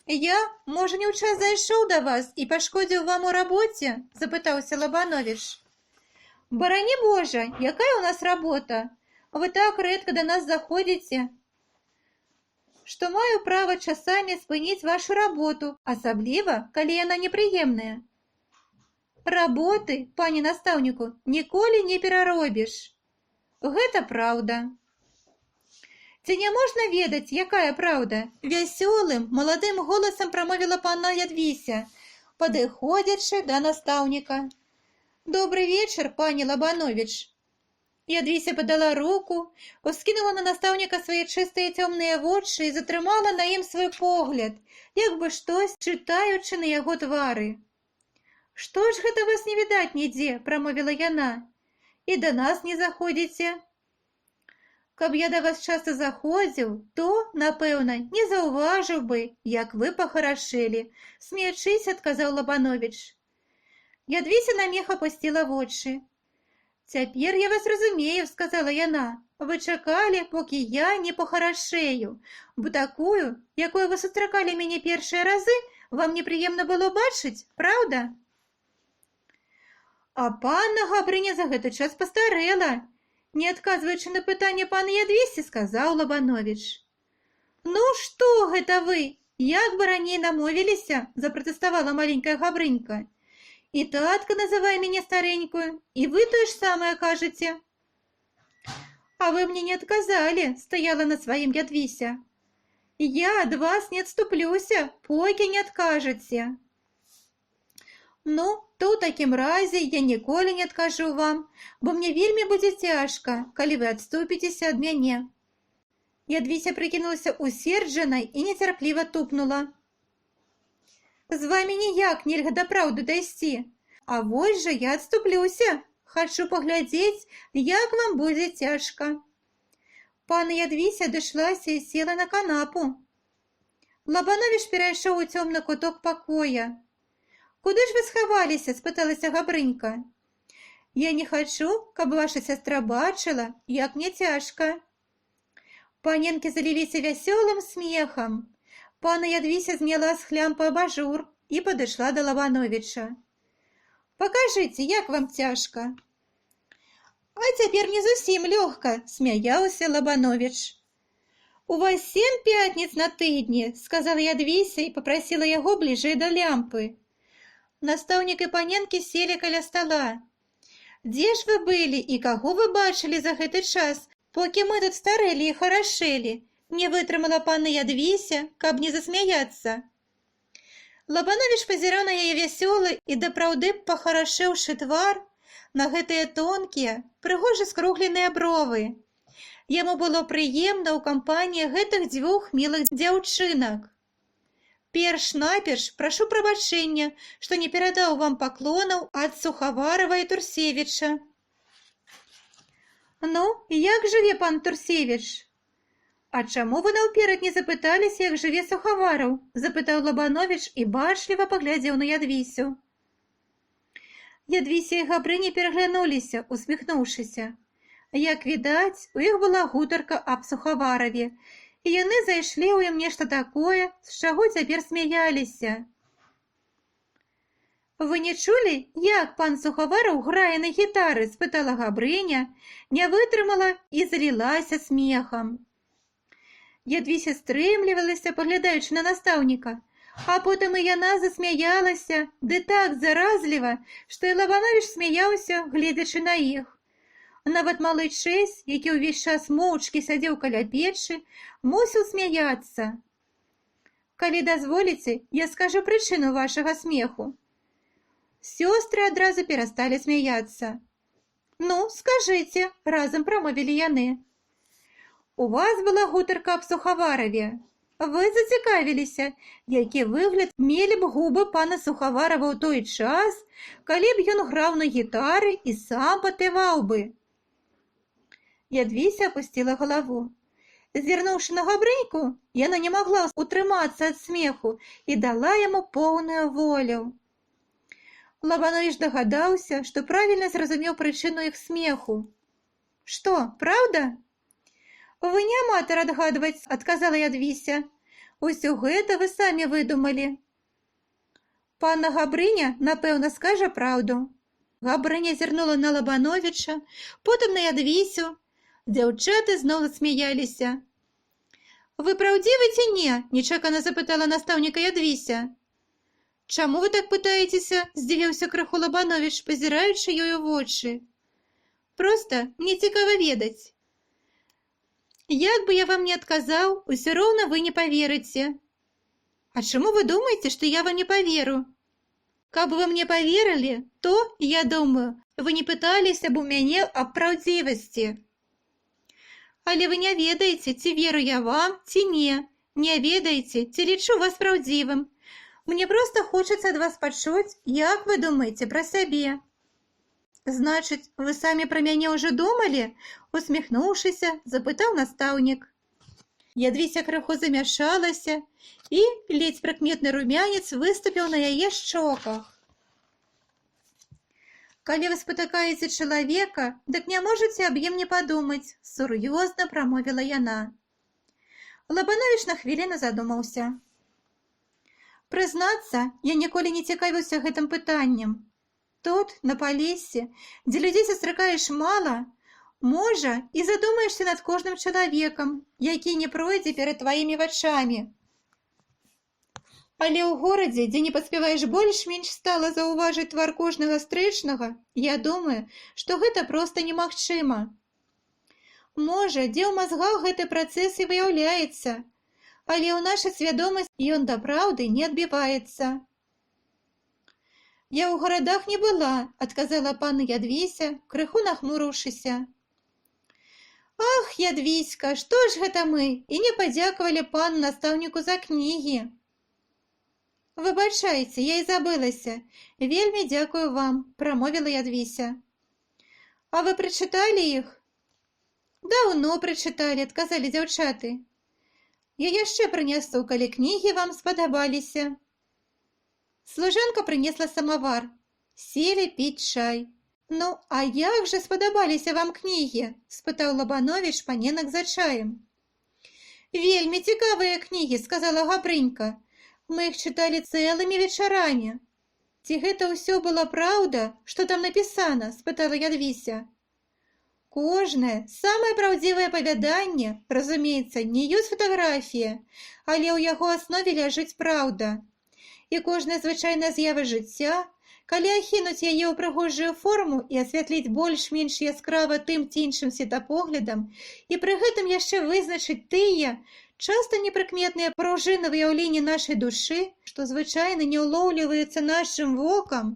Я, можа, не ў час зайшоў да вас і пашкодзіў вам у рабоце?» — запытаўся Лабановіч. «Барані Божа, якая ў нас работа? Вы так рэдка да нас заходзіце, што маю права часамі спыніць вашу работу, асабліва, калі яна непрыемная». «Работы, пане настаўніку, ніколі не пераробіш». «Гэта праўда». «Ці не можна ведаць, якая праўда?» — вясёлым, маладым голасам прамовіла панна Ядвіся, падыходзячы да настаўніка. «Добры вечар, пані Лабановіч». Ядвіся падала руку, ускінула на настаўніка свае чыстыя цёмныя вочы і затрымала на ім свой погляд, як бы штось чытаючы на яго твары. «Што ж гэта вас не відаць нідзе?» — прамовіла яна. «І да нас не заходзіце». Каб я да вас часта заходзіў, то, напэўна, не заўважыў бы, як вы пахарашэлі, смеячыся, адказаў Лабановіч. Ядвіся на мех апусціла вочы. Цяпер я вас разумею, сказала яна. Вы чакалі, покі я не пахарашэю, бо такую, якую вы сустракалі мяне першыя разы, вам непрыемна было бачыць, праўда? А панна Габрыня за гэты час пастарэла. Не адказваючы на пытанне пана Ядвіся, сказаў Лабановіч. Ну, што гэта вы? Як бы раней намовіліся, запратэставала маленькая Габрынька. І татка называе мяне старенькую, і вы тое ж самае кажаце. А вы мне не адказалі, стаяла на сваім Ядвіся. Я ад вас не адступлюся, покі не адкажаце. Ну, то ў такім разе я ніколі не адкажу вам, бо мне вельмі будзе цяжка, калі вы адступіцеся ад мяне. Ядвіся прыкінулася усерджанай і нецярпліва тупнула. З вамі ніяк нельга да праўды дайсці, а вось жа я адступлюся. Хачу паглядзець, як вам будзе цяжка. Панна Ядвіся адышлася і села на канапу. Лабановіч перайшоў у цёмны куток пакоя. «Куды ж вы схаваліся?» – спыталася Габрынька. «Я не хачу, каб ваша сястра бачыла, як мне цяжка». Паненкі заліліся вясёлым смехам. Панна Ядвіся зняла з хлямпа абажур і падышла да Лабановіча. «Пакажыце, як вам цяжка». «А цяпер не зусім лёгка», – смяяўся Лабановіч. «У вас 7 пятніц на тыдні», – сказала Ядвіся і папрасіла яго бліжэй да лямпы. Настаўнік і паненкі селі каля стала. «Дзе ж вы былі і каго вы бачылі за гэты час, покі мы тут старэлі і харашэлі?» Не вытрымала панна Ядвіся, каб не засмяяцца. Лабановіч пазіраў на яе вясёлы і дапраўды пахарашэўшы твар, на гэтыя тонкія, прыгожа скругленыя бровы. Яму было прыемна ў кампаніі гэтых 2 мілых дзяўчынак. «Перш-наперш прашу прабачэння, што не перадаў вам паклонаў ад Сухаварова і Турсевіча». «Ну, як жыве пан Турсевіч?» «А чаму вы наўперад не запыталіся, як жыве Сухавараў?» – запытаў Лабановіч і бачліва паглядзеў на Ядвісю. Ядвіся і Габрыня пераглянуліся, усміхнуўшыся. Як відаць, у іх была гутарка аб Сухавараве, і яны зайшлі ў ім нешта такое, з чаго цяпер смяяліся. «Вы не чулі, як пан Сухавараў грае на гітары?» – спытала Габрыня, не вытрымала і залілася смехам. Ядвіся стрымлівалася, паглядаючы на настаўніка, а потым і яна засмяялася, ды так заразліва, што і Лабановіч смяяўся, гледзячы на іх. Нават малы Чэсь, які ўвесь час моўчкі сядзеў каля печы, мусіў смяяцца. «Калі дазволіце, я скажу прычыну вашага смеху». Сёстры адразу перасталі смяяцца. «Ну, скажыце», – разам прамовілі яны. «У вас была гутарка аб Сухавараве. Вы зацікавіліся, які выгляд мелі б губы пана Сухаварава ў той час, калі б ён граў на гітары і сам патываў бы». Ядвіся апусціла галаву. Зірнуўшы на Габрыньку, яна не магла утрымацца ад смеху і дала яму поўную волю. Лабановіч дагадаўся, што правільна зразумеў прычыну іх смеху. «Што, праўда?» «Вы не аматар адгадваць», – адказала Ядвіся. «Усё гэта вы самі выдумалі». «Панна Габрыня, напэўна, скажа праўду». Габрыня зірнула на Лабановіча, потым на Ядвісю. Дзяўчаты зноў засмяяліся. «Вы праўдзівы ці не?» – нечакана запытала настаўніка Ядвіся. «Чаму вы так пытаецеся?» – здзівіўся крыху Лабановіч, пазіраючы ёй у вочы. «Проста мне цікава ведаць. Як бы я вам не адказаў, усё роўна вы не паверыце». «А чаму вы думаеце, што я вам не паверу?» «Каб вы мне паверылі, то, я думаю, вы не пыталіся б у мяне аб праўдзівасці». «Але вы не ведаеце, ці веру я вам, ці не. Не ведаеце, ці лічу вас праўдзівым. Мне проста хочацца ад вас пачуць, як вы думаеце пра сябе». Значыць, вы самі пра мяне ўжо думалі? Усміхнуўшыся, запытаў настаўнік. Ядвіся крыху замяшалася, і ледзь прыкметны румянец выступіў на яе шчоках. Калі вы спатыкаеце чалавека, дык не можаце аб ім не падумаць, сур'ёзна прамовіла яна. Лабановіч на хвіліну задумаўся. Прызнацца, я ніколі не цікавіўся гэтым пытаннем. Тут, на Палесе, дзе людзей сустракаеш мала, можа, і задумаешся над кожным чалавекам, які не пройдзе перад тваімі вачамі. Але ў горадзе, дзе не паспяваеш больш-менш стала заўважыць твар кожнага стрэчнага, я думаю, што гэта проста немагчыма. Можа, дзе ў мазгах гэты працэс і выяўляецца, але ў нашай свядомасці ён дапраўды не адбіваецца. Я ў гарадах не была, адказала панна Ядвіся, крыху нахмурыўшыся. Ах, Ядвіська, што ж гэта мы і не падзякавалі пану настаўніку за кнігі. Выбачайце, я і забылася. Вельмі дзякую вам, прамовіла Ядвіся. А вы прачыталі іх? Даўно прачыталі, адказалі дзяўчаты. Я яшчэ прынясу, калі кнігі вам спадабаліся. Служанка прынесла самавар. Селі піць чай. Ну, а як жа спадабаліся вам кнігі? Спытаў Лабановіч паненак за чаем. Вельмі цікавыя кнігі, сказала Габрынька. Мы іх чыталі цэлымі вечарамі. Ці гэта ўсё была праўда, што там напісана? Спытала Ядвіся. Кожнае, самае праўдзівае апавяданне, разумеецца, не ёсць фатаграфія, але ў яго аснове ляжыць праўда. І кожная звычайная з'ява жыцця, калі ахінуць яе ў прыгожую форму і асвятліць больш-менш яскрава тым ці іншым светапоглядам, і пры гэтым яшчэ вызначыць тыя, часта непрыкметныя пружыны выяўлення нашай душы, што звычайна не ўлоўліваецца нашым вокам,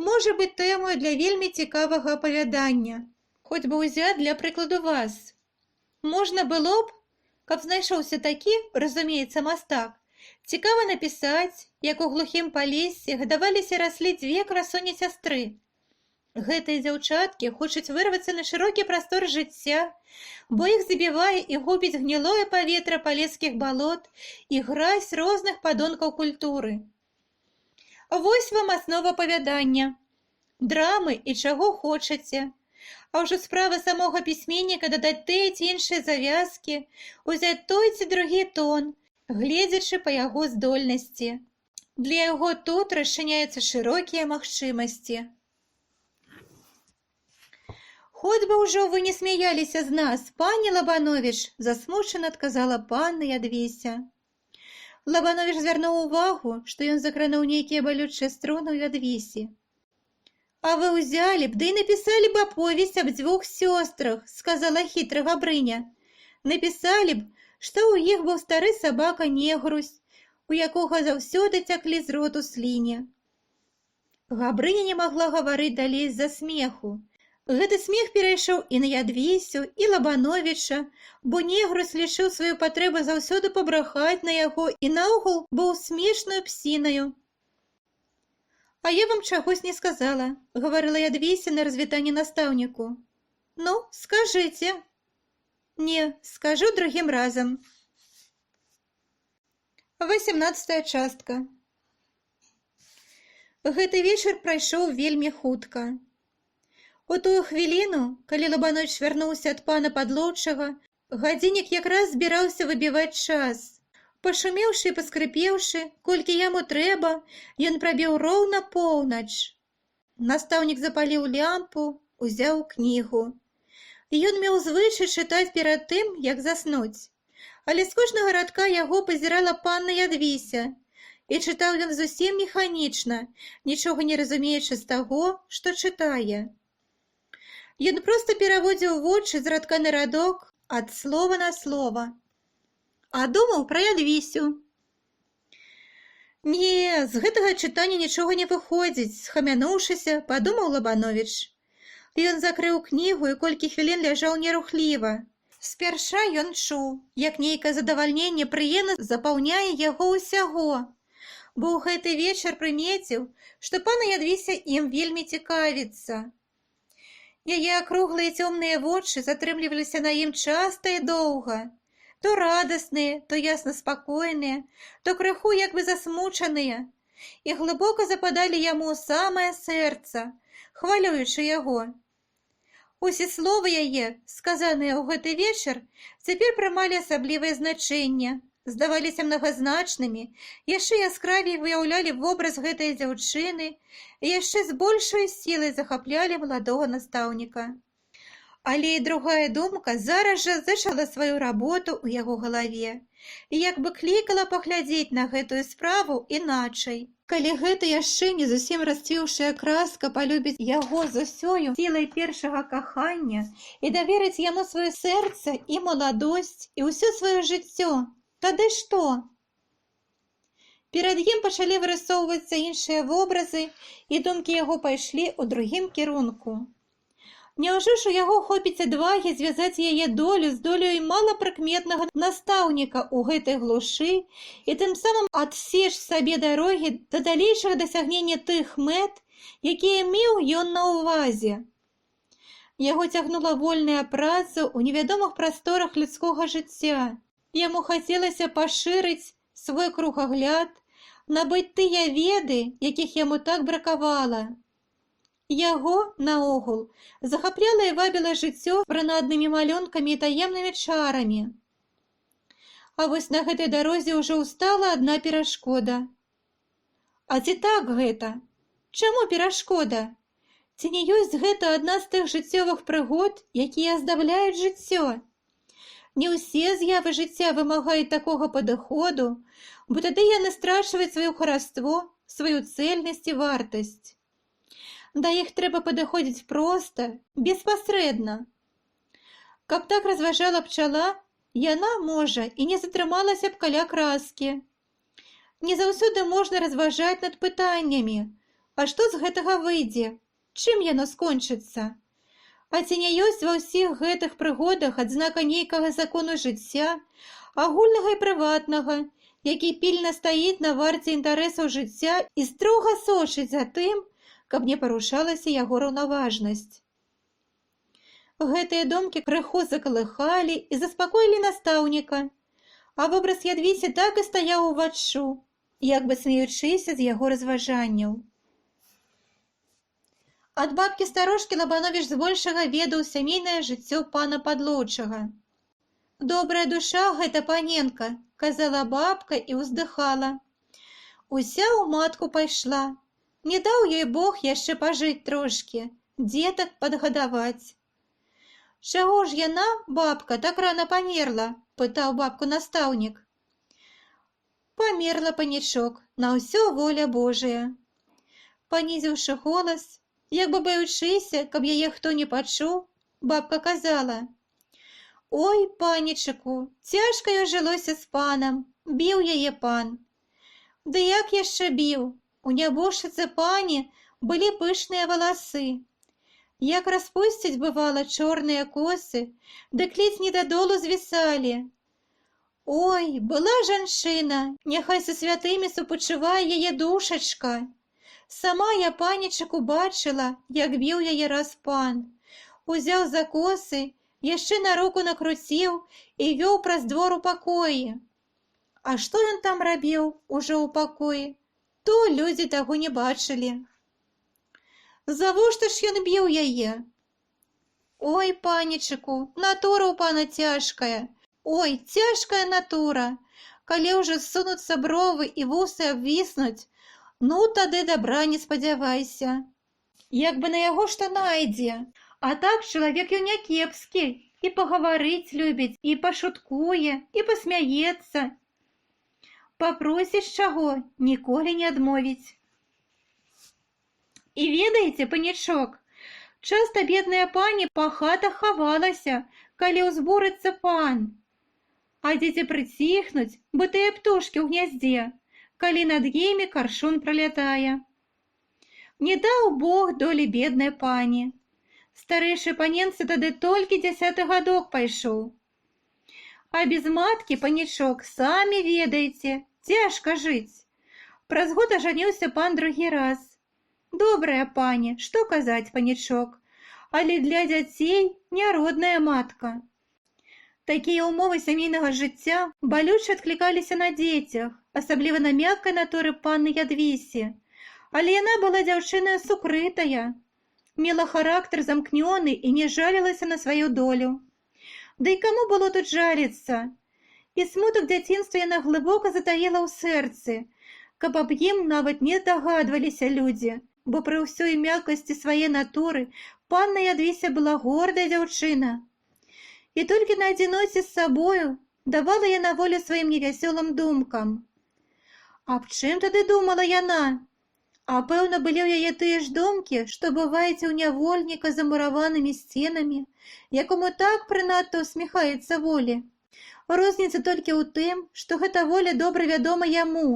можа быць тэмою для вельмі цікавага апавядання. Хоць бы ўзяць для прыкладу вас. Можна было б, каб знайшоўся такі, разумеецца, мастак, цікава напісаць, як у глухім Палесе гадаваліся раслі дзве красуні сястры. Гэтыя дзяўчаткі хочуць вырвацца на шырокі прастор жыцця, бо іх забівае і губіць гнілое паветра палескіх балот і гразь розных падонкаў культуры. Вось вам аснова апавядання. Драмы і чаго хочаце. А ўжо справа самога пісьменніка дадаць тыя ці іншыя завязкі, узяць той ці другі тон, гледзячы па яго здольнасці. Для яго тут расчыняюцца шырокія магчымасці. Хоць бы ўжо вы не смяяліся з нас, пані Лабановіч, засмучана адказала панна Ядвіся. Лабановіч звярнуў увагу, што ён закрануў нейкія балючыя струны ў Ядвісі. А вы ўзялі б, ды і напісалі б аповесць аб дзвюх сёстрах, сказала хітра Габрыня. Напісалі б, што ў іх быў стары сабака Негрусь, у якога заўсёды цяклі з роту сліні. Габрыня не магла гаварыць далей з-за смеху. Гэты смех перайшоў і на Ядвісю, і Лабановіча, бо Негрусь лічыў сваю патрэбу заўсёды пабрахаць на яго і наогул быў смешнаю псінаю. А я вам чагось не сказала, гаварыла Ядвіся на развітанне настаўніку. Ну, скажыце. Не, скажу другім разам. 18-я частка. Гэты вечар прайшоў вельмі хутка. У тую хвіліну, калі Лабановіч вярнуўся ад пана падлоўчага, гадзіннік якраз збіраўся выбіваць час. Пашумеўшы і паскрыпеўшы, колькі яму трэба, ён прабіў роўна поўнач. Настаўнік запаліў лямпу, узяў кнігу. Ён меў звычай чытаць перад тым, як заснуць. Але з кожнага радка яго пазірала панна Ядвіся, і чытаў ён зусім механічна, нічога не разумеючы з таго, што чытае. Ён проста пераводзіў вочы з радка на радок, ад слова на слова. А думаў пра Ядвісю. Не, з гэтага чытання нічога не выходзіць, схамянуўшыся, падумаў Лабановіч. Ён закрыў кнігу і колькі хвілін ляжаў нерухліва. Спярша ён чуў, як нейкае задавальненне прыемна запаўняе яго ўсяго, бо ў гэты вечар прымеціў, што панна Ядвіся ім вельмі цікавіцца. Яе акруглыя цёмныя вочы затрымліваліся на ім часта і доўга, то радасныя, то ясна спакойныя, то крыху як бы засмучаныя, і глыбока западалі яму ў самае сэрца, хвалюючы яго. Усе словы яе, сказаныя ў гэты вечар, цяпер прымалі асаблівае значэнне, здаваліся мнагазначнымі, яшчэ яскравей выяўлялі вобраз гэтай дзяўчыны і яшчэ з большай сілай захаплялі маладога настаўніка. Але і другая думка зараз жа зачала сваю работу ў яго галаве і як бы клікала паглядзець на гэтую справу іначай. Калі гэта яшчэ не зусім расцвіўшая краска палюбіць яго з усёю сілай першага кахання і даверыць яму сваё сэрца і маладосць і ўсё сваё жыццё, тады што? Перад ім пачалі вырысоўвацца іншыя вобразы, і думкі яго пайшлі ў другім кірунку. Няўжо ж у яго хопіць адвагі звязаць яе долю з долёй малапрыкметнага настаўніка ў гэтай глушы і тым самым адсечь сабе дарогі да далейшага дасягнення тых мэт, якія меў ён на ўвазе. Яго цягнула вольная праца ў невядомых прасторах людскога жыцця. Яму хацелася пашырыць свой кругагляд, набыць тыя веды, якіх яму так бракавала. Яго, наогул, захапляла і вабіла жыццё прынаднымі малюнкамі і таемнымі чарамі. А вось на гэтай дарозе ўжо ўстала адна перашкода. А ці так гэта? Чаму перашкода? Ці не ёсць гэта адна з тых жыццёвых прыгод, якія аздабляюць жыццё? Не ўсе з'явы жыцця вымагаюць такога падыходу, бо тады яны страчваюць сваё хараство, сваю цэльнасць і вартасць. Да іх трэба падыходзіць проста, беспасрэдна. Каб так разважала пчала, яна, можа, і не затрымалася б каля краскі. Не заўсёды можна разважаць над пытаннямі, а што з гэтага выйдзе, чым яно скончыцца? А ці не ёсць ва ўсіх гэтых прыгодах адзнака нейкага закону жыцця, агульнага і прыватнага, які пільна стаіць на варце інтарэсаў жыцця і строга сочыць за тым, каб не парушалася яго раўнаважнасць. Гэтыя думкі крыху закалыхалі і заспакоілі настаўніка, а вобраз Ядвігі так і стаяў уваччу, як бы смеючыся з яго разважанняў. Ад бабкі-старожкі Лабановіч збольшага ведаў сямейнае жыццё пана Падлоўчага. «Добрая душа гэта паненка», – казала бабка і ўздыхала. «Уся ў матку пайшла. Не даў ёй Бог яшчэ пажыць трошкі, дзетак падгадаваць». «Чаго ж яна, бабка, так рана памерла?» – пытаў бабку настаўнік. «Памерла, панічок, на ўсё воля Божая». Панізіўшы голас, як бы баючыся, каб яе хто не пачуў, бабка казала: «Ой, панічыку, цяжка ёй жылося з панам, біў яе пан». «Ды як яшчэ біў? У нябожчыцы пані былі пышныя валасы. Як распусціць, бывала, чорныя косы, дык ледзь не дадолу звісалі. Ой, была жанчына, няхай са святымі супачывае яе душачка. Сама я, панічыку, бачыла, як біў яе раз пан. Узяў за косы, яшчэ на руку накруціў і вёў праз двор у пакоі. А што ён там рабіў ужо ў пакоі, то людзі таго не бачылі. Завошта ж ён біў яе? Ой, панічыку, натура ў пана цяжкая. Ой, цяжкая натура. Калі ўжо ссунуцца бровы і вусы абвіснуць, ну тады дабра не спадзявайся. Як бы на яго што найдзе. А так чалавек ён някепскі, і пагаварыць любіць, і пашуткуе, і пасмяецца. Папросіш чаго, ніколі не адмовіць. І ведаеце, панічок, часта бедная пані па хатах хавалася, калі ўзбурыцца пан. А дзеці прыціхнуць, бо тыя птушкі ў гняздзе, калі над імі каршун пралятае. Не даў Бог долі беднай пані. Старэйшай паненцы тады толькі 10 гадок пайшоў. А без маткі, панічок, самі ведаеце, цяжка жыць. Праз год ажаніўся пан другі раз. Добрая пані, што казаць, панічок, але для дзяцей няродная матка. Такія ўмовы сямейнага жыцця балюча адклікаліся на дзецях, асабліва на мяккай натуры панны Ядвісе. Але яна была дзяўчына сукрытая, мела характар замкнёны і не жалілася на сваю долю. Да і каму было тут жаліцца? І смутак дзяцінства яна глыбока затаіла ў сэрцы, каб аб ім нават не дагадваліся людзі, бо пры ўсёй мяккасці свае натуры панна Ядвіся была гордая дзяўчына. І толькі на адзіноце з сабою давала яна волю сваім невясёлым думкам. Аб чым тады думала яна? А пэўна былі ў яе тыя ж думкі, што бываеце ў нявольніка за мураванымі сценамі, якому так прынадта усміхаецца волі. Розніца толькі ў тым, што гэта воля добра вядома яму,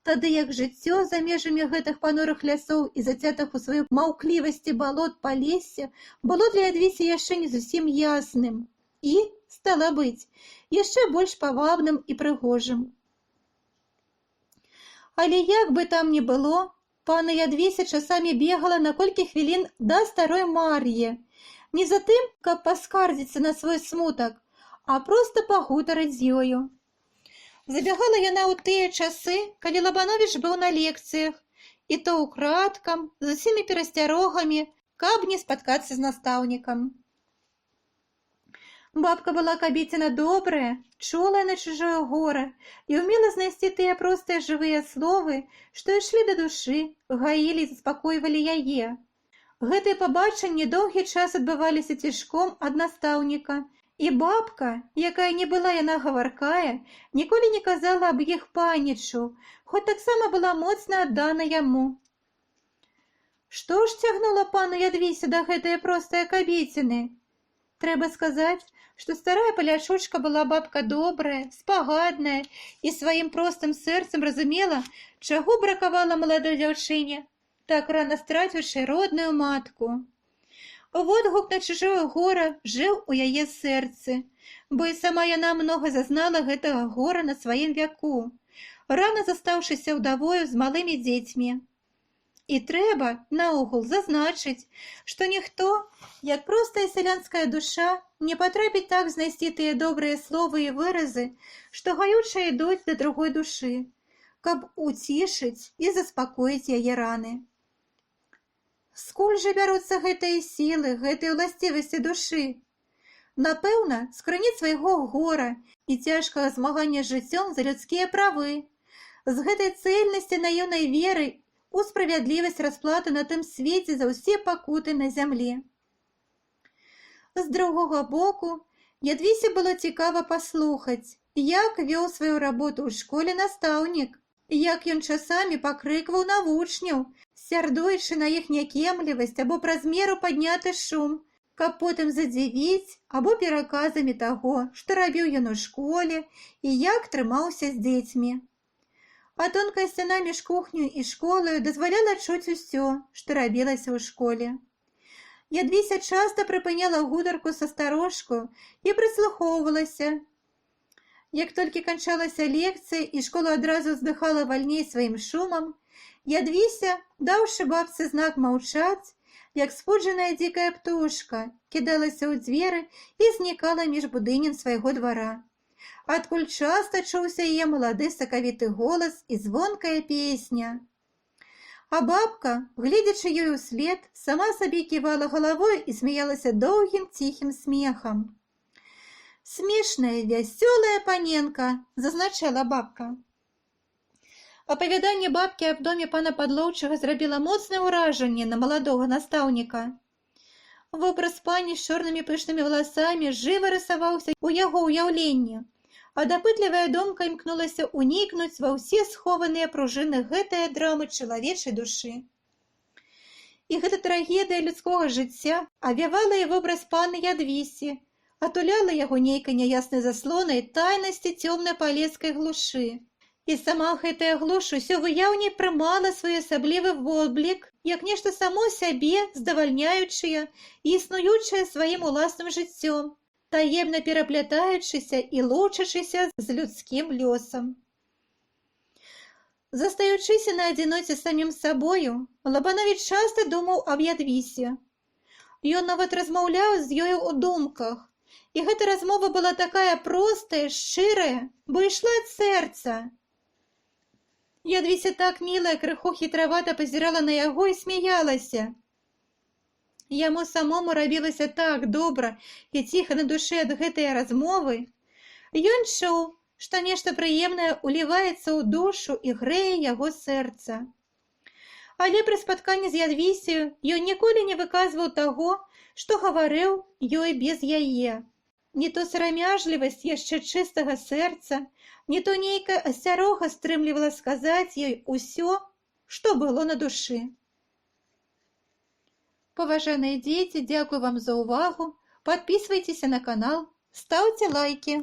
тады як жыццё за межамі гэтых панурых лясоў і зацятых у сваёй маўклівасці балот палесся было для Ядвісі яшчэ не зусім ясным і, стала быць, яшчэ больш павабным і прыгожым. Але як бы там ні было, панна Ядвіся часамі бегала на колькі хвілін да старой Мар'і, не за тым, каб паскардзіцца на свой смутак, а проста пагутарыць з ёю. Забягала яна ў тыя часы, калі Лабановіч быў на лекцыях, і то ўкрадкам, з усімі перасцярогамі, каб не спаткацца з настаўнікам. Бабка была кабеціна добрая, чулая на чужое гора і ўмела знайсці тыя простыя жывыя словы, што ішлі да душы, гаілі і заспакойвалі яе. Гэтыя пабачанні доўгі час адбываліся цішком ад настаўніка, і бабка, якая не была яна гаваркая, ніколі не казала аб іх панічу, хоць таксама была моцна аддана яму. Што ж цягнула пану Ядвісю да гэтае простае кабеціны? Трэба сказаць, што старая палячучка была бабка добрая, спагадная і сваім простым сэрцам разумела, чаго бракавала маладой дзяўчыне, так рана страціўшы родную матку. Водгук на чужое гора жыў у яе сэрцы, бо і сама яна многа зазнала гэтага гора на сваім вяку, рана застаўшыся ўдавою з малымі дзецьмі. І трэба, наогул, зазначыць, што ніхто, як простая сялянская душа, не патрапіць так знайсці тыя добрыя словы і выразы, што гаюча ідуць да другой душы, каб уцішыць і заспакоіць яе раны. Скуль жа бяруцца гэтыя сілы, гэтыя ўласцівасці душы? Напэўна, з крыніц свайго гора і цяжкага змагання з жыццём за людскія правы, з гэтай цэльнасці наіўнай веры у справядлівасць расплаты на тым свеце за ўсе пакуты на зямлі. З другога боку, Ядвісе было цікава паслухаць, як вёў сваю работу ў школе настаўнік, як ён часамі пакрыкваў на вучняў, сярдуючы на іх някемлівасць або праз меру падняты шум, каб потым задзівіць або пераказамі таго, што рабіў ён у школе і як трымаўся з дзецьмі. А тонкая сцяна між кухнёй і школаю дазваляла чуць усё, што рабілася ў школе. Ядвіся часта прыпыняла гутарку са старошкаю і прыслухоўвалася. Як толькі канчалася лекцыя і школа адразу здыхала вальней сваім шумам, Ядвіся, даўшы бабцы знак маўчаць, як спуджаная дзікая птушка, кідалася ў дзверы і знікала між будынін свайго двара, адкуль часта чуўся яе малады сакавіты голас і звонкая песня. А бабка, гледзячы ёй услед, сама сабе ківала галавой і смяялася доўгім ціхім смехам. «Смешная, вясёлая паненка», – зазначала бабка. Апавяданне бабкі аб доме пана Падлоўчага зрабіла моцнае ўражанне на маладога настаўніка. Вобраз пані з чорнымі пышнымі валасамі жыва рысаваўся ў яго ўяўленні, а дапытлівая думка імкнулася ўнікнуць ва ўсе схованыя пружыны гэтае драмы чалавечай душы. І гэта трагедыя людскога жыцця авявала і вобраз паны Ядвісі, атуляла яго нейкай няяснай заслонай тайнасці цёмнай палескай глушы. І сама гэтая глуш усё выяўней прымала свой асаблівы воблік, як нешта само сябе здавальняючае і існуючае сваім уласным жыццём, таемна пераплятаючыся і лучачыся з людскім лёсам. Застаючыся на адзіноце самім сабою, Лабановіч часта думаў аб Ядвісе. Ён нават размаўляў з ёю ў думках. І гэта размова была такая простая, шчырая, бо ішла ад сэрца. Ядвіся так мілая, крыху хітравата пазірала на яго і смяялася. Яму самому рабілася так добра і ціха на душы ад гэтай размовы. Ён чуў, што нешта прыемнае ўліваецца ў душу і грэе яго сэрца. Але пры спатканні з Ядвісею ён ніколі не выказваў таго, што гаварыў ёй без яе. Не то сарамяжлівасць яшчэ чыстага сэрца, не то нейкая асцярога стрымлівала сказаць ёй усё, што было на душы. Паважаныя дзеці, дзякую вам за ўвагу. Падпісвайцеся на канал, стаўце лайкі.